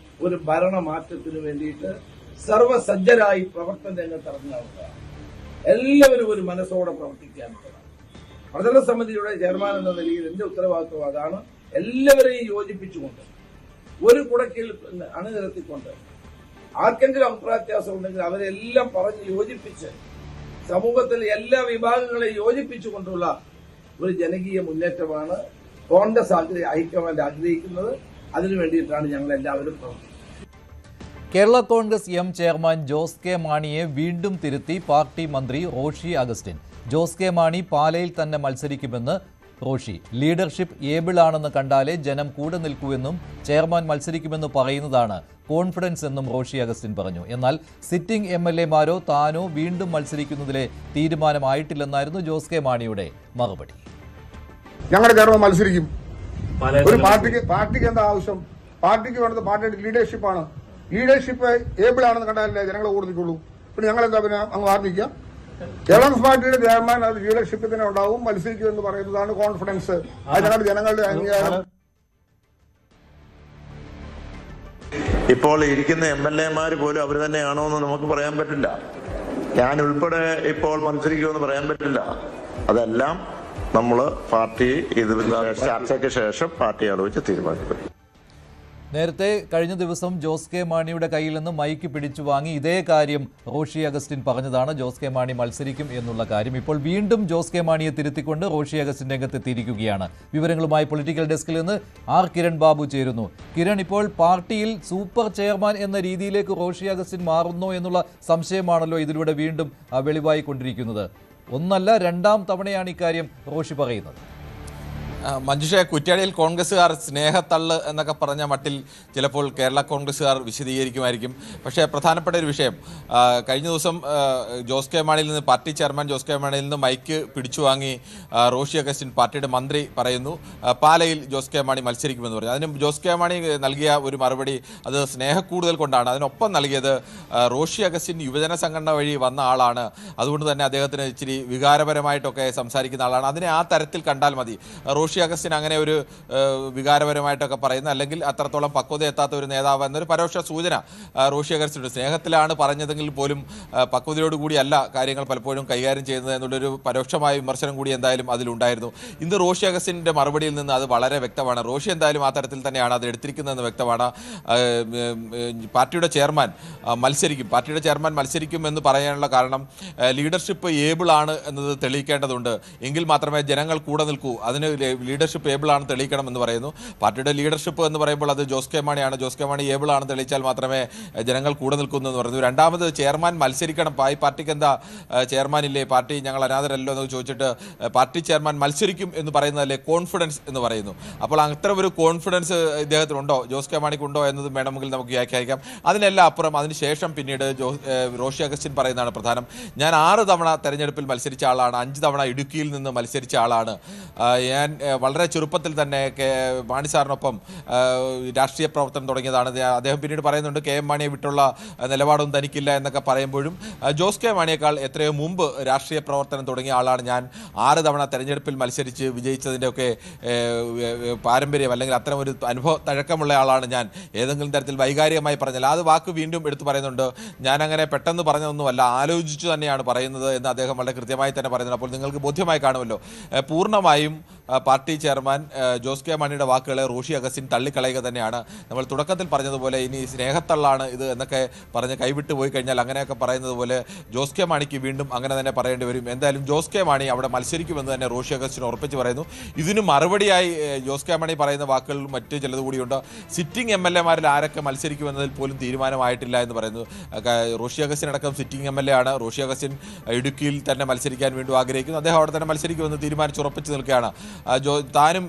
ഒരു ഭരണമാറ്റത്തിന് വേണ്ടിയിട്ട് സർവസജ്ജരായി പ്രവർത്തന രംഗത്ത് ഇറങ്ങാവുന്നതാണ്. എല്ലാവരും ഒരു മനസ്സോടെ പ്രവർത്തിക്കാനുള്ളതാണ്. പ്രചരണ സമിതിയുടെ ചെയർമാൻ എന്ന നിലയിൽ എന്റെ ഉത്തരവാദിത്വം അതാണ്. എല്ലാവരെയും യോജിപ്പിച്ചുകൊണ്ട് ഒരു കുടക്കീഴിൽ അണിനിരത്തിക്കൊണ്ട് ആർക്കെങ്കിലും അഭിപ്രായ വ്യത്യാസം ഉണ്ടെങ്കിൽ അവരെല്ലാം പറഞ്ഞ് യോജിപ്പിച്ച് സമൂഹത്തിലെ എല്ലാ വിഭാഗങ്ങളെയും യോജിപ്പിച്ചുകൊണ്ടുള്ള ഒരു ജനകീയ മുന്നേറ്റമാണ് കോൺഗ്രസ് ഹൈക്കമാൻഡ് ആഗ്രഹിക്കുന്നത്. അതിനു വേണ്ടിയിട്ടാണ് ഞങ്ങൾ എല്ലാവരും പ്രവർത്തിക്കുന്നത്. കേരള കോൺഗ്രസ് ചെയർമാൻ ജോസ് കെ മാണിയെ വീണ്ടും തിരുത്തി പാർട്ടി മന്ത്രി റോഷി അഗസ്റ്റിൻ. ജോസ് കെ മാണി പാലയിൽ തന്നെ മത്സരിക്കുമെന്ന് റോഷി. ലീഡർഷിപ്പ് ഏബിൾ ആണെന്ന് കണ്ടാലേ ജനം കൂടെ നിൽക്കൂ എന്നും ചെയർമാൻ മത്സരിക്കുമെന്ന് പറയുന്നതാണ് കോൺഫിഡൻസ് എന്നും റോഷി അഗസ്റ്റിൻ പറഞ്ഞു. എന്നാൽ സിറ്റിംഗ് MLA-മാരോ താനോ വീണ്ടും മത്സരിക്കുന്നതിലെ തീരുമാനമായിട്ടില്ലെന്നായിരുന്നു ജോസ് കെ മാണിയുടെ മറുപടി. ഞങ്ങളുടെ ചെയർമാൻ മത്സരിക്കും. ഒരു പാർട്ടിക്ക് എന്താ ആവശ്യം? പാർട്ടിക്ക് വേണ്ടത് പാർട്ടിയുടെ ലീഡർഷിപ്പാണ്. ലീഡർഷിപ്പ് ഏബിൾ ആണെന്ന് കണ്ടാലേ ജനങ്ങളെ കൂടെ നിൽക്കുള്ളൂ. പിന്നെ ഞങ്ങളെന്താ പിന്നെ അങ്ങ് വാർണിക്കുക? കേരള പാർട്ടിയുടെ ചെയർമാൻ അത് ലീഡർഷിപ്പ് തന്നെ ഉണ്ടാവും, മത്സരിക്കും എന്ന് പറയുന്നതാണ് കോൺഫിഡൻസ്. അത് ഞങ്ങളുടെ ജനങ്ങളുടെ അംഗീകാരം. ഇപ്പോൾ ഇരിക്കുന്ന MLA-മാർ പോലും അവർ തന്നെയാണോ എന്ന് നമുക്ക് പറയാൻ പറ്റില്ല. ഞാൻ ഉൾപ്പെടെ ഇപ്പോൾ മത്സരിക്കുമെന്ന് പറയാൻ പറ്റില്ല. അതെല്ലാം നമ്മൾ പാർട്ടി ചർച്ചയ്ക്ക് ശേഷം പാർട്ടി ആലോചിച്ച് തീരുമാനിക്കും. നേരത്തെ കഴിഞ്ഞ ദിവസം ജോസ് കെ മാണിയുടെ കയ്യിൽ നിന്ന് മൈക്ക് പിടിച്ചു വാങ്ങി ഇതേ കാര്യം റോഷി അഗസ്റ്റിൻ പറഞ്ഞതാണ് ജോസ് കെ മാണി മത്സരിക്കും എന്നുള്ള കാര്യം. ഇപ്പോൾ വീണ്ടും ജോസ് കെ മാണിയെ തിരുത്തിക്കൊണ്ട് റോഷി അഗസ്റ്റിൻ രംഗത്തെത്തിയിരിക്കുകയാണ്. വിവരങ്ങളുമായി പൊളിറ്റിക്കൽ ഡെസ്കിൽ നിന്ന് ആർ കിരൺ ബാബു ചേരുന്നു. കിരൺ, ഇപ്പോൾ പാർട്ടിയിൽ സൂപ്പർ ചെയർമാൻ എന്ന രീതിയിലേക്ക് റോഷി അഗസ്റ്റിൻ മാറുന്നോ എന്നുള്ള സംശയമാണല്ലോ ഇതിലൂടെ വീണ്ടും വെളിവായിക്കൊണ്ടിരിക്കുന്നത്. ഒന്നല്ല, രണ്ടാം തവണയാണ് ഇക്കാര്യം റോഷി പറയുന്നത്. മഞ്ജുഷ, കുറ്റ്യാടിയിൽ കോൺഗ്രസ്സുകാർ സ്നേഹത്തള്ള് എന്നൊക്കെ പറഞ്ഞ മട്ടിൽ ചിലപ്പോൾ കേരള കോൺഗ്രസ്സുകാർ വിശദീകരിക്കുമായിരിക്കും. പക്ഷേ പ്രധാനപ്പെട്ട ഒരു വിഷയം, കഴിഞ്ഞ ദിവസം ജോസ് കെ മാണിയിൽ നിന്ന്, പാർട്ടി ചെയർമാൻ ജോസ് കെ മാണിയിൽ നിന്ന് മൈക്ക് പിടിച്ചു വാങ്ങി റോഷി അഗസ്റ്റിൻ, പാർട്ടിയുടെ മന്ത്രി, പറയുന്നു പാലയിൽ ജോസ് കെ മാണി മത്സരിക്കുമെന്ന് പറഞ്ഞു. അതിന് ജോസ് കെ മാണി നൽകിയ ഒരു മറുപടി അത് സ്നേഹക്കൂടുതൽ കൊണ്ടാണ്. അതിനൊപ്പം നൽകിയത് റോഷി അഗസ്റ്റിൻ യുവജന സംഘടന വഴി വന്ന ആളാണ്, അതുകൊണ്ട് തന്നെ അദ്ദേഹത്തിന് ഇച്ചിരി വികാരപരമായിട്ടൊക്കെ സംസാരിക്കുന്ന ആളാണ്, അതിനെ ആ തരത്തിൽ കണ്ടാൽ മതി. റോഷി അഗസ്റ്റിൻ അങ്ങനെ ഒരു വികാരപരമായിട്ടൊക്കെ പറയുന്ന, അല്ലെങ്കിൽ അത്രത്തോളം പക്വത എത്താത്ത ഒരു നേതാവ് എന്നൊരു പരോക്ഷ സൂചന റോഷി അഗസ്റ്റിൻ സ്നേഹത്തിലാണ് പറഞ്ഞതെങ്കിൽ പോലും പക്വതയോടുകൂടിയല്ല കാര്യങ്ങൾ പലപ്പോഴും കൈകാര്യം ചെയ്യുന്നത് എന്നുള്ളൊരു പരോക്ഷമായ വിമർശനം കൂടി എന്തായാലും അതിലുണ്ടായിരുന്നു. ഇന്ന് റോഷി അഗസ്റ്റിൻ്റെ മറുപടിയിൽ നിന്ന് അത് വളരെ വ്യക്തമാണ്. റോഷി എന്തായാലും ആ തരത്തിൽ തന്നെയാണ് അത് എടുത്തിരിക്കുന്നതെന്ന് വ്യക്തമാണ്. പാർട്ടിയുടെ ചെയർമാൻ മത്സരിക്കും എന്ന് പറയാനുള്ള കാരണം ലീഡർഷിപ്പ് ഏബിൾ ആണ് എന്നത് തെളിയിക്കേണ്ടതുണ്ട്. എങ്കിൽ മാത്രമേ ജനങ്ങൾ കൂടെ നിൽക്കൂ. അതിന് ലീഡർഷിപ്പ് ഏബിൾ ആണ് തെളിയിക്കണം എന്ന് പറയുന്നു. പാർട്ടിയുടെ ലീഡർഷിപ്പ് എന്ന് പറയുമ്പോൾ അത് ജോസ് കെ മാണിയാണ്. ജോസ് കെ മാണി ഏബിൾ ആണ് തെളിയിച്ചാൽ മാത്രമേ ജനങ്ങൾ കൂടെ നിൽക്കുന്നു എന്ന് പറയുന്നു. രണ്ടാമത് ചെയർമാൻ മത്സരിക്കണം. പാർട്ടിക്ക് എന്താ ചെയർമാൻ ഇല്ലേ, പാർട്ടി ഞങ്ങൾ അനാഥരല്ലോ എന്ന് ചോദിച്ചിട്ട് പാർട്ടി ചെയർമാൻ മത്സരിക്കും എന്ന് പറയുന്നതല്ലേ കോൺഫിഡൻസ് എന്ന് പറയുന്നു. അപ്പോൾ അത്ര ഒരു കോൺഫിഡൻസ് ഇദ്ദേഹത്തിനുണ്ടോ, ജോസ് കെ മാണിക്കുണ്ടോ എന്നതും വേണമെങ്കിൽ നമുക്ക് വ്യാഖ്യാനിക്കാം. അതിനെല്ലാം അപ്പുറം അതിനുശേഷം പിന്നീട് റോഷി അഗസ്റ്റിൻ പറയുന്നതാണ് പ്രധാനം. ഞാൻ 6 തവണ തെരഞ്ഞെടുപ്പിൽ മത്സരിച്ച ആളാണ്, 5 തവണ ഇടുക്കിയിൽ നിന്ന് മത്സരിച്ച ആളാണ്. ഞാൻ വളരെ ചെറുപ്പത്തിൽ തന്നെ മാണി സാറിനൊപ്പം രാഷ്ട്രീയ പ്രവർത്തനം തുടങ്ങിയതാണ്. അദ്ദേഹം പിന്നീട് പറയുന്നുണ്ട് KM മാണിയെ വിട്ടുള്ള നിലപാടൊന്നും തനിക്കില്ല എന്നൊക്കെ പറയുമ്പോഴും ജോസ് കെ മാണിയേക്കാൾ എത്രയോ മുമ്പ് രാഷ്ട്രീയ പ്രവർത്തനം തുടങ്ങിയ ആളാണ് ഞാൻ. 6 തവണ തെരഞ്ഞെടുപ്പിൽ മത്സരിച്ച് വിജയിച്ചതിൻ്റെയൊക്കെ പാരമ്പര്യം അല്ലെങ്കിൽ അത്തരം ഒരു അനുഭവ തഴക്കമുള്ള ആളാണ് ഞാൻ. ഏതെങ്കിലും തരത്തിൽ വൈകാരികമായി പറഞ്ഞാൽ അത് വാക്ക് വീണ്ടും എടുത്തു പറയുന്നുണ്ട്. ഞാനങ്ങനെ പെട്ടെന്ന് പറഞ്ഞതൊന്നുമല്ല, ആലോചിച്ചു തന്നെയാണ് പറയുന്നത് എന്ന് അദ്ദേഹം വളരെ കൃത്യമായി തന്നെ പറയുന്നുണ്ട്. അപ്പോൾ നിങ്ങൾക്ക് ബോധ്യമായി കാണുമല്ലോ, പൂർണ്ണമായും പാർട്ടി ചെയർമാൻ ജോസ് കെ മാണിയുടെ വാക്കുകളെ റോഷി അഗസ്റ്റിൻ തള്ളിക്കളയുക തന്നെയാണ്. നമ്മൾ തുടക്കത്തിൽ പറഞ്ഞതുപോലെ ഇനി സ്നേഹത്തള്ളാണ് ഇത് എന്നൊക്കെ പറഞ്ഞ് കൈവിട്ട് പോയി കഴിഞ്ഞാൽ അങ്ങനെയൊക്കെ പറയുന്നത് പോലെ ജോസ് കെ മാണിക്ക് വീണ്ടും അങ്ങനെ തന്നെ പറയേണ്ടി വരും. എന്തായാലും ജോസ് കെ മാണി അവിടെ മത്സരിക്കുമെന്ന് തന്നെ റോഷി അഗസ്റ്റിൻ ഉറപ്പിച്ച് പറയുന്നു. ഇതിന് മറുപടിയായി ജോസ് കെ മാണി പറയുന്ന വാക്കുകൾ മറ്റ് ചിലത് കൂടിയുണ്ട്. സിറ്റിംഗ് MLA-മാരിൽ ആരൊക്കെ മത്സരിക്കുമെന്നതിൽ പോലും തീരുമാനമായിട്ടില്ല എന്ന് പറയുന്നു. റോഷി അഗസ്റ്റിൻ അടക്കം സിറ്റിംഗ് MLA ആണ്. റോഷി അഗസ്റ്റിൻ ഇടുക്കിയിൽ തന്നെ മത്സരിക്കാൻ വീണ്ടും ആഗ്രഹിക്കുന്നു. അദ്ദേഹം അവിടെ തന്നെ മത്സരിക്കുമെന്ന് തീരുമാനിച്ചുറപ്പിച്ച് നിൽക്കുകയാണ്. താനും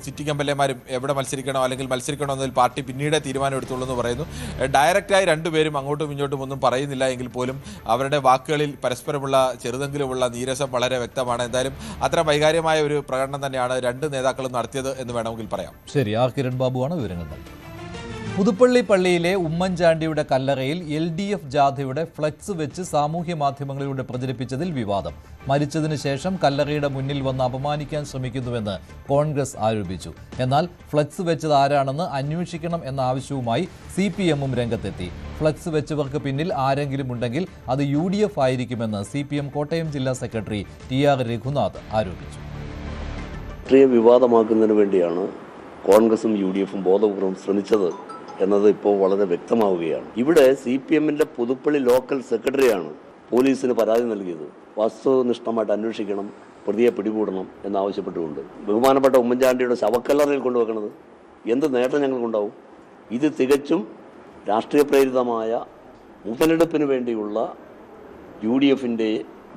സിറ്റിംഗ് MLA-മാരും എവിടെ മത്സരിക്കണോ അല്ലെങ്കിൽ മത്സരിക്കണോ എന്നതിൽ പാർട്ടി പിന്നീട് തീരുമാനം എടുത്തുള്ളൂ എന്ന് പറയുന്നു. ഡയറക്റ്റായി രണ്ടുപേരും അങ്ങോട്ടും ഇങ്ങോട്ടും ഒന്നും പറയുന്നില്ല എങ്കിൽ പോലും അവരുടെ വാക്കുകളിൽ പരസ്പരമുള്ള ചെറുതെങ്കിലുമുള്ള നീരസം വളരെ വ്യക്തമാണ്. എന്തായാലും അത്ര വൈകാര്യമായ ഒരു പ്രകടനം തന്നെയാണ് രണ്ട് നേതാക്കളും നടത്തിയത് എന്ന് വേണമെങ്കിൽ പറയാം. ശരി, ആർ കിരൺ ബാബുവാണ് വിവരങ്ങൾ നൽകിയത്. പുതുപ്പള്ളി പള്ളിയിലെ ഉമ്മൻചാണ്ടിയുടെ കല്ലറയിൽ LDF ജാഥയുടെ ഫ്ലക്സ് വെച്ച് സാമൂഹ്യ മാധ്യമങ്ങളിലൂടെ പ്രചരിപ്പിച്ചതിൽ വിവാദം. മരിച്ചതിന് ശേഷം കല്ലറയുടെ മുന്നിൽ വന്ന് അപമാനിക്കാൻ ശ്രമിക്കുന്നുവെന്ന് കോൺഗ്രസ് ആരോപിച്ചു. എന്നാൽ ഫ്ലക്സ് വെച്ചത് ആരാണെന്ന് അന്വേഷിക്കണം എന്ന ആവശ്യവുമായി CPM-ഉം രംഗത്തെത്തി. ഫ്ലക്സ് വെച്ചവർക്ക് പിന്നിൽ ആരെങ്കിലും ഉണ്ടെങ്കിൽ അത് UDF ആയിരിക്കുമെന്ന് CPM കോട്ടയം ജില്ലാ സെക്രട്ടറി TR രഘുനാഥ് ആരോപിച്ചു. വിവാദമാക്കുന്നതിന് വേണ്ടിയാണ് കോൺഗ്രസും UDF-ഉം ബോധപൂർവം ശ്രമിച്ചത് എന്നത് ഇപ്പോൾ വളരെ വ്യക്തമാവുകയാണ്. ഇവിടെ CPM-ന്റെ പുതുപ്പള്ളി ലോക്കൽ സെക്രട്ടറിയാണ് പോലീസിന് പരാതി നൽകിയത്. വസ്തുനിഷ്ഠമായിട്ട് അന്വേഷിക്കണം, പ്രതിയെ പിടികൂടണം എന്നാവശ്യപ്പെട്ടുകൊണ്ട്. ബഹുമാനപ്പെട്ട ഉമ്മൻചാണ്ടിയുടെ ശവക്കല്ലറയിൽ കൊണ്ടുവെക്കുന്നത് എന്ത് നേട്ടം ഞങ്ങൾക്കുണ്ടാവും? ഇത് തികച്ചും രാഷ്ട്രീയ പ്രേരിതമായ മുതലെടുപ്പിന് വേണ്ടിയുള്ള UDF-ന്റെ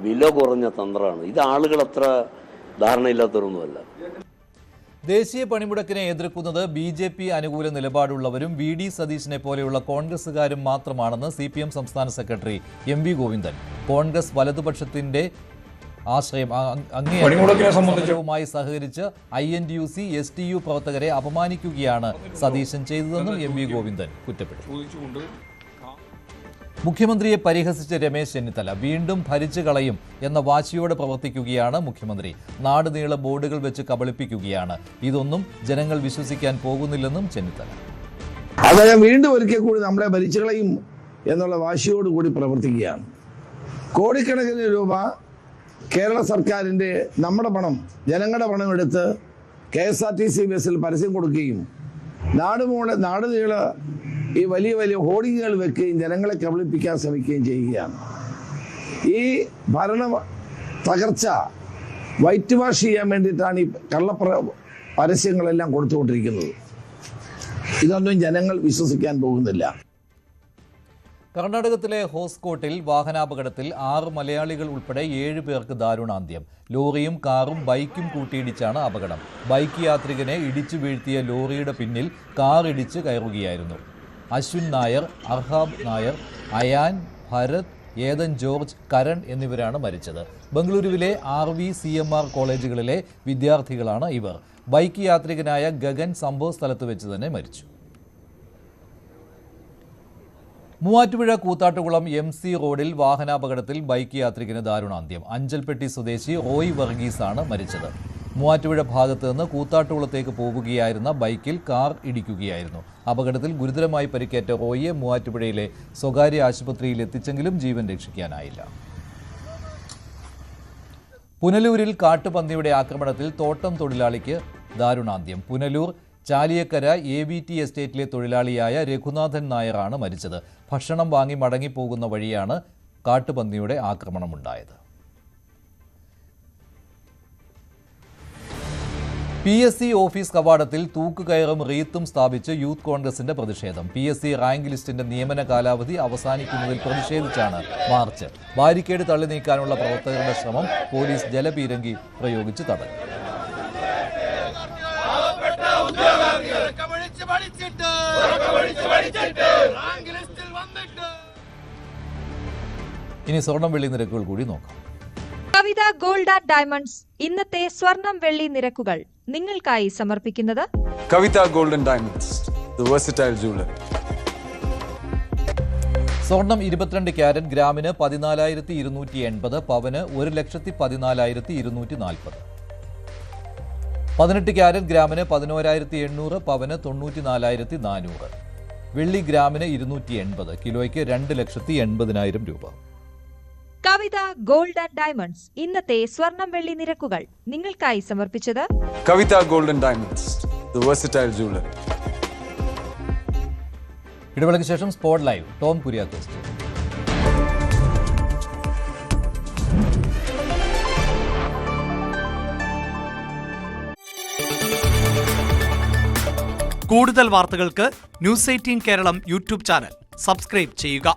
വില കുറഞ്ഞ തന്ത്രമാണ്. ഇത് ആളുകൾ അത്ര ധാരണയില്ലാത്തവരൊന്നുമല്ല. ദേശീയ പണിമുടക്കിനെ എതിർക്കുന്നത് BJP അനുകൂല നിലപാടുള്ളവരും VD സതീശിനെ പോലെയുള്ള കോൺഗ്രസുകാരും മാത്രമാണെന്ന് CPM സംസ്ഥാന സെക്രട്ടറി MV ഗോവിന്ദൻ. കോൺഗ്രസ് വലതുപക്ഷത്തിന്റെ ആശ്രയം സമരവുമായി സഹകരിച്ച് INTUC STU പ്രവർത്തകരെ അപമാനിക്കുകയാണ് സതീശൻ ചെയ്തതെന്നും MV ഗോവിന്ദൻ കുറ്റപ്പെടുത്തി. മുഖ്യമന്ത്രിയെ പരിഹസിച്ച രമേശ് ചെന്നിത്തല വീണ്ടും ഭരിച്ചു കളയും എന്ന വാശിയോടെ പ്രവർത്തിക്കുകയാണ് മുഖ്യമന്ത്രി. നാടുനീള ബോർഡുകൾ വെച്ച് കബളിപ്പിക്കുകയാണ്. ഇതൊന്നും ജനങ്ങൾ വിശ്വസിക്കാൻ പോകുന്നില്ലെന്നും ചെന്നിത്തല. അദ്ദേഹം വീണ്ടും ഒരിക്കൽ കൂടി നമ്മളെ ഭരിച്ചു കളയും എന്നുള്ള വാശിയോടുകൂടി പ്രവർത്തിക്കുകയാണ്. കോടിക്കണക്കിന് രൂപ കേരള സർക്കാരിൻ്റെ നമ്മുടെ പണം, ജനങ്ങളുടെ പണം എടുത്ത് KSRTC ബസ്സിൽ പരസ്യം കൊടുക്കുകയും നാടുനീള ഈ വലിയ വലിയ ഹോർഡിങ്ങുകൾ വെക്കുകയും ജനങ്ങളെ കബളിപ്പിക്കാൻ ശ്രമിക്കുകയും ചെയ്യുകയാണ്. ഈ ഭരണ തകർച്ച വൈറ്റ് വാഷ് ചെയ്യാൻ വേണ്ടിയിട്ടാണ് ഈ പരസ്യങ്ങളെല്ലാം കൊടുത്തുകൊണ്ടിരിക്കുന്നത്. ഇതൊന്നും ജനങ്ങൾ വിശ്വസിക്കാൻ പോകുന്നില്ല. കർണാടകത്തിലെ ഹോസ്കോട്ടിൽ വാഹനാപകടത്തിൽ 6 മലയാളികൾ ഉൾപ്പെടെ 7 പേർക്ക് ദാരുണാന്ത്യം. ലോറിയും കാറും ബൈക്കും കൂട്ടിയിടിച്ചാണ് അപകടം. ബൈക്ക് യാത്രികനെ ഇടിച്ചു വീഴ്ത്തിയ ലോറിയുടെ പിന്നിൽ കാർ ഇടിച്ച് കയറുകയായിരുന്നു. അശ്വിൻ നായർ, അർഹാബ് നായർ, അയാൻ, ഭരത്, ഏതൻ ജോർജ്, കരൺ എന്നിവരാണ് മരിച്ചത്. ബംഗളൂരുവിലെ RVCMR കോളേജുകളിലെ വിദ്യാർത്ഥികളാണ് ഇവർ. ബൈക്ക് യാത്രികനായ ഗഗൻ സംഭവ സ്ഥലത്ത് വെച്ച് തന്നെ മരിച്ചു. മൂവാറ്റുപുഴ കൂത്താട്ടുകുളം MC റോഡിൽ വാഹനാപകടത്തിൽ ബൈക്ക് യാത്രികന് ദാരുണാന്ത്യം. അഞ്ചൽപ്പെട്ടി സ്വദേശി റോയ് വർഗീസാണ് മരിച്ചത്. മൂവാറ്റുപുഴ ഭാഗത്ത് നിന്ന് കൂത്താട്ടുകുളത്തേക്ക് പോവുകയായിരുന്ന ബൈക്കിൽ കാർ ഇടിക്കുകയായിരുന്നു. അപകടത്തിൽ ഗുരുതരമായി പരിക്കേറ്റ റോയിയെ മൂവാറ്റുപുഴയിലെ സ്വകാര്യ ആശുപത്രിയിൽ എത്തിച്ചെങ്കിലും ജീവൻ രക്ഷിക്കാനായില്ല. പുനലൂരിൽ കാട്ടുപന്നിയുടെ ആക്രമണത്തിൽ തോട്ടം തൊഴിലാളിക്ക് ദാരുണാന്ത്യം. പുനലൂർ ചാലിയക്കര AVT എസ്റ്റേറ്റിലെ തൊഴിലാളിയായ രഘുനാഥൻ നായരാണ് മരിച്ചത്. ഭക്ഷണം വാങ്ങി മടങ്ങിപ്പോകുന്ന വഴിയാണ് കാട്ടുപന്നിയുടെ ആക്രമണമുണ്ടായത്. PSC ഓഫീസ് കവാടത്തിൽ തൂക്കുകയറും റീത്തും സ്ഥാപിച്ച് യൂത്ത് കോൺഗ്രസിന്റെ പ്രതിഷേധം. PSC റാങ്ക് ലിസ്റ്റിന്റെ നിയമന കാലാവധി അവസാനിക്കുന്നതിൽ പ്രതിഷേധിച്ചാണ് മാർച്ച്. ബാരിക്കേഡ് തള്ളി നീക്കാനുള്ള പ്രവർത്തകരുടെ ശ്രമം പോലീസ് ജലപീരങ്കി പ്രയോഗിച്ച് തടഞ്ഞു. ഇനി സ്വർണം വെള്ളി നിരക്കുകൾ കൂടി നോക്കാം. കവിത ഗോൾഡ് ആൻഡ് ഡയമണ്ട്സ് ഇന്നത്തെ സ്വർണം വെള്ളി നിരക്കുകൾ നിങ്ങൾക്കായി സമർപ്പിക്കുന്നത് Kavitha gold and diamonds, the versatile jeweller. സ്വർണം 22 ക്യാരറ്റ് ഗ്രാമിന് 14,280, പവന് 1,14,240. 18 ക്യാരറ്റ് ഗ്രാമിന് 11,800, പവന് 94,400. വെള്ളി ഗ്രാമിന് 280, കിലോയ്ക്ക് 2,80,000 രൂപ. കവിത ഗോൾഡ് ആൻഡ് ഡയമണ്ട്സ് ഇന്നത്തെ സ്വർണം വെള്ളി നിരക്കുകൾ നിങ്ങൾക്കായി സമർപ്പിച്ചത് Kavitha gold and diamonds, the versatile jeweller. ഇടവേളയ്ക്ക് ശേഷം സ്പോട്ട് ലൈവ് ടോം കുര്യാക്കോസ്. കൂടുതൽ വാർത്തകൾക്ക് News 18 Keralam YouTube channel subscribe ചെയ്യുക.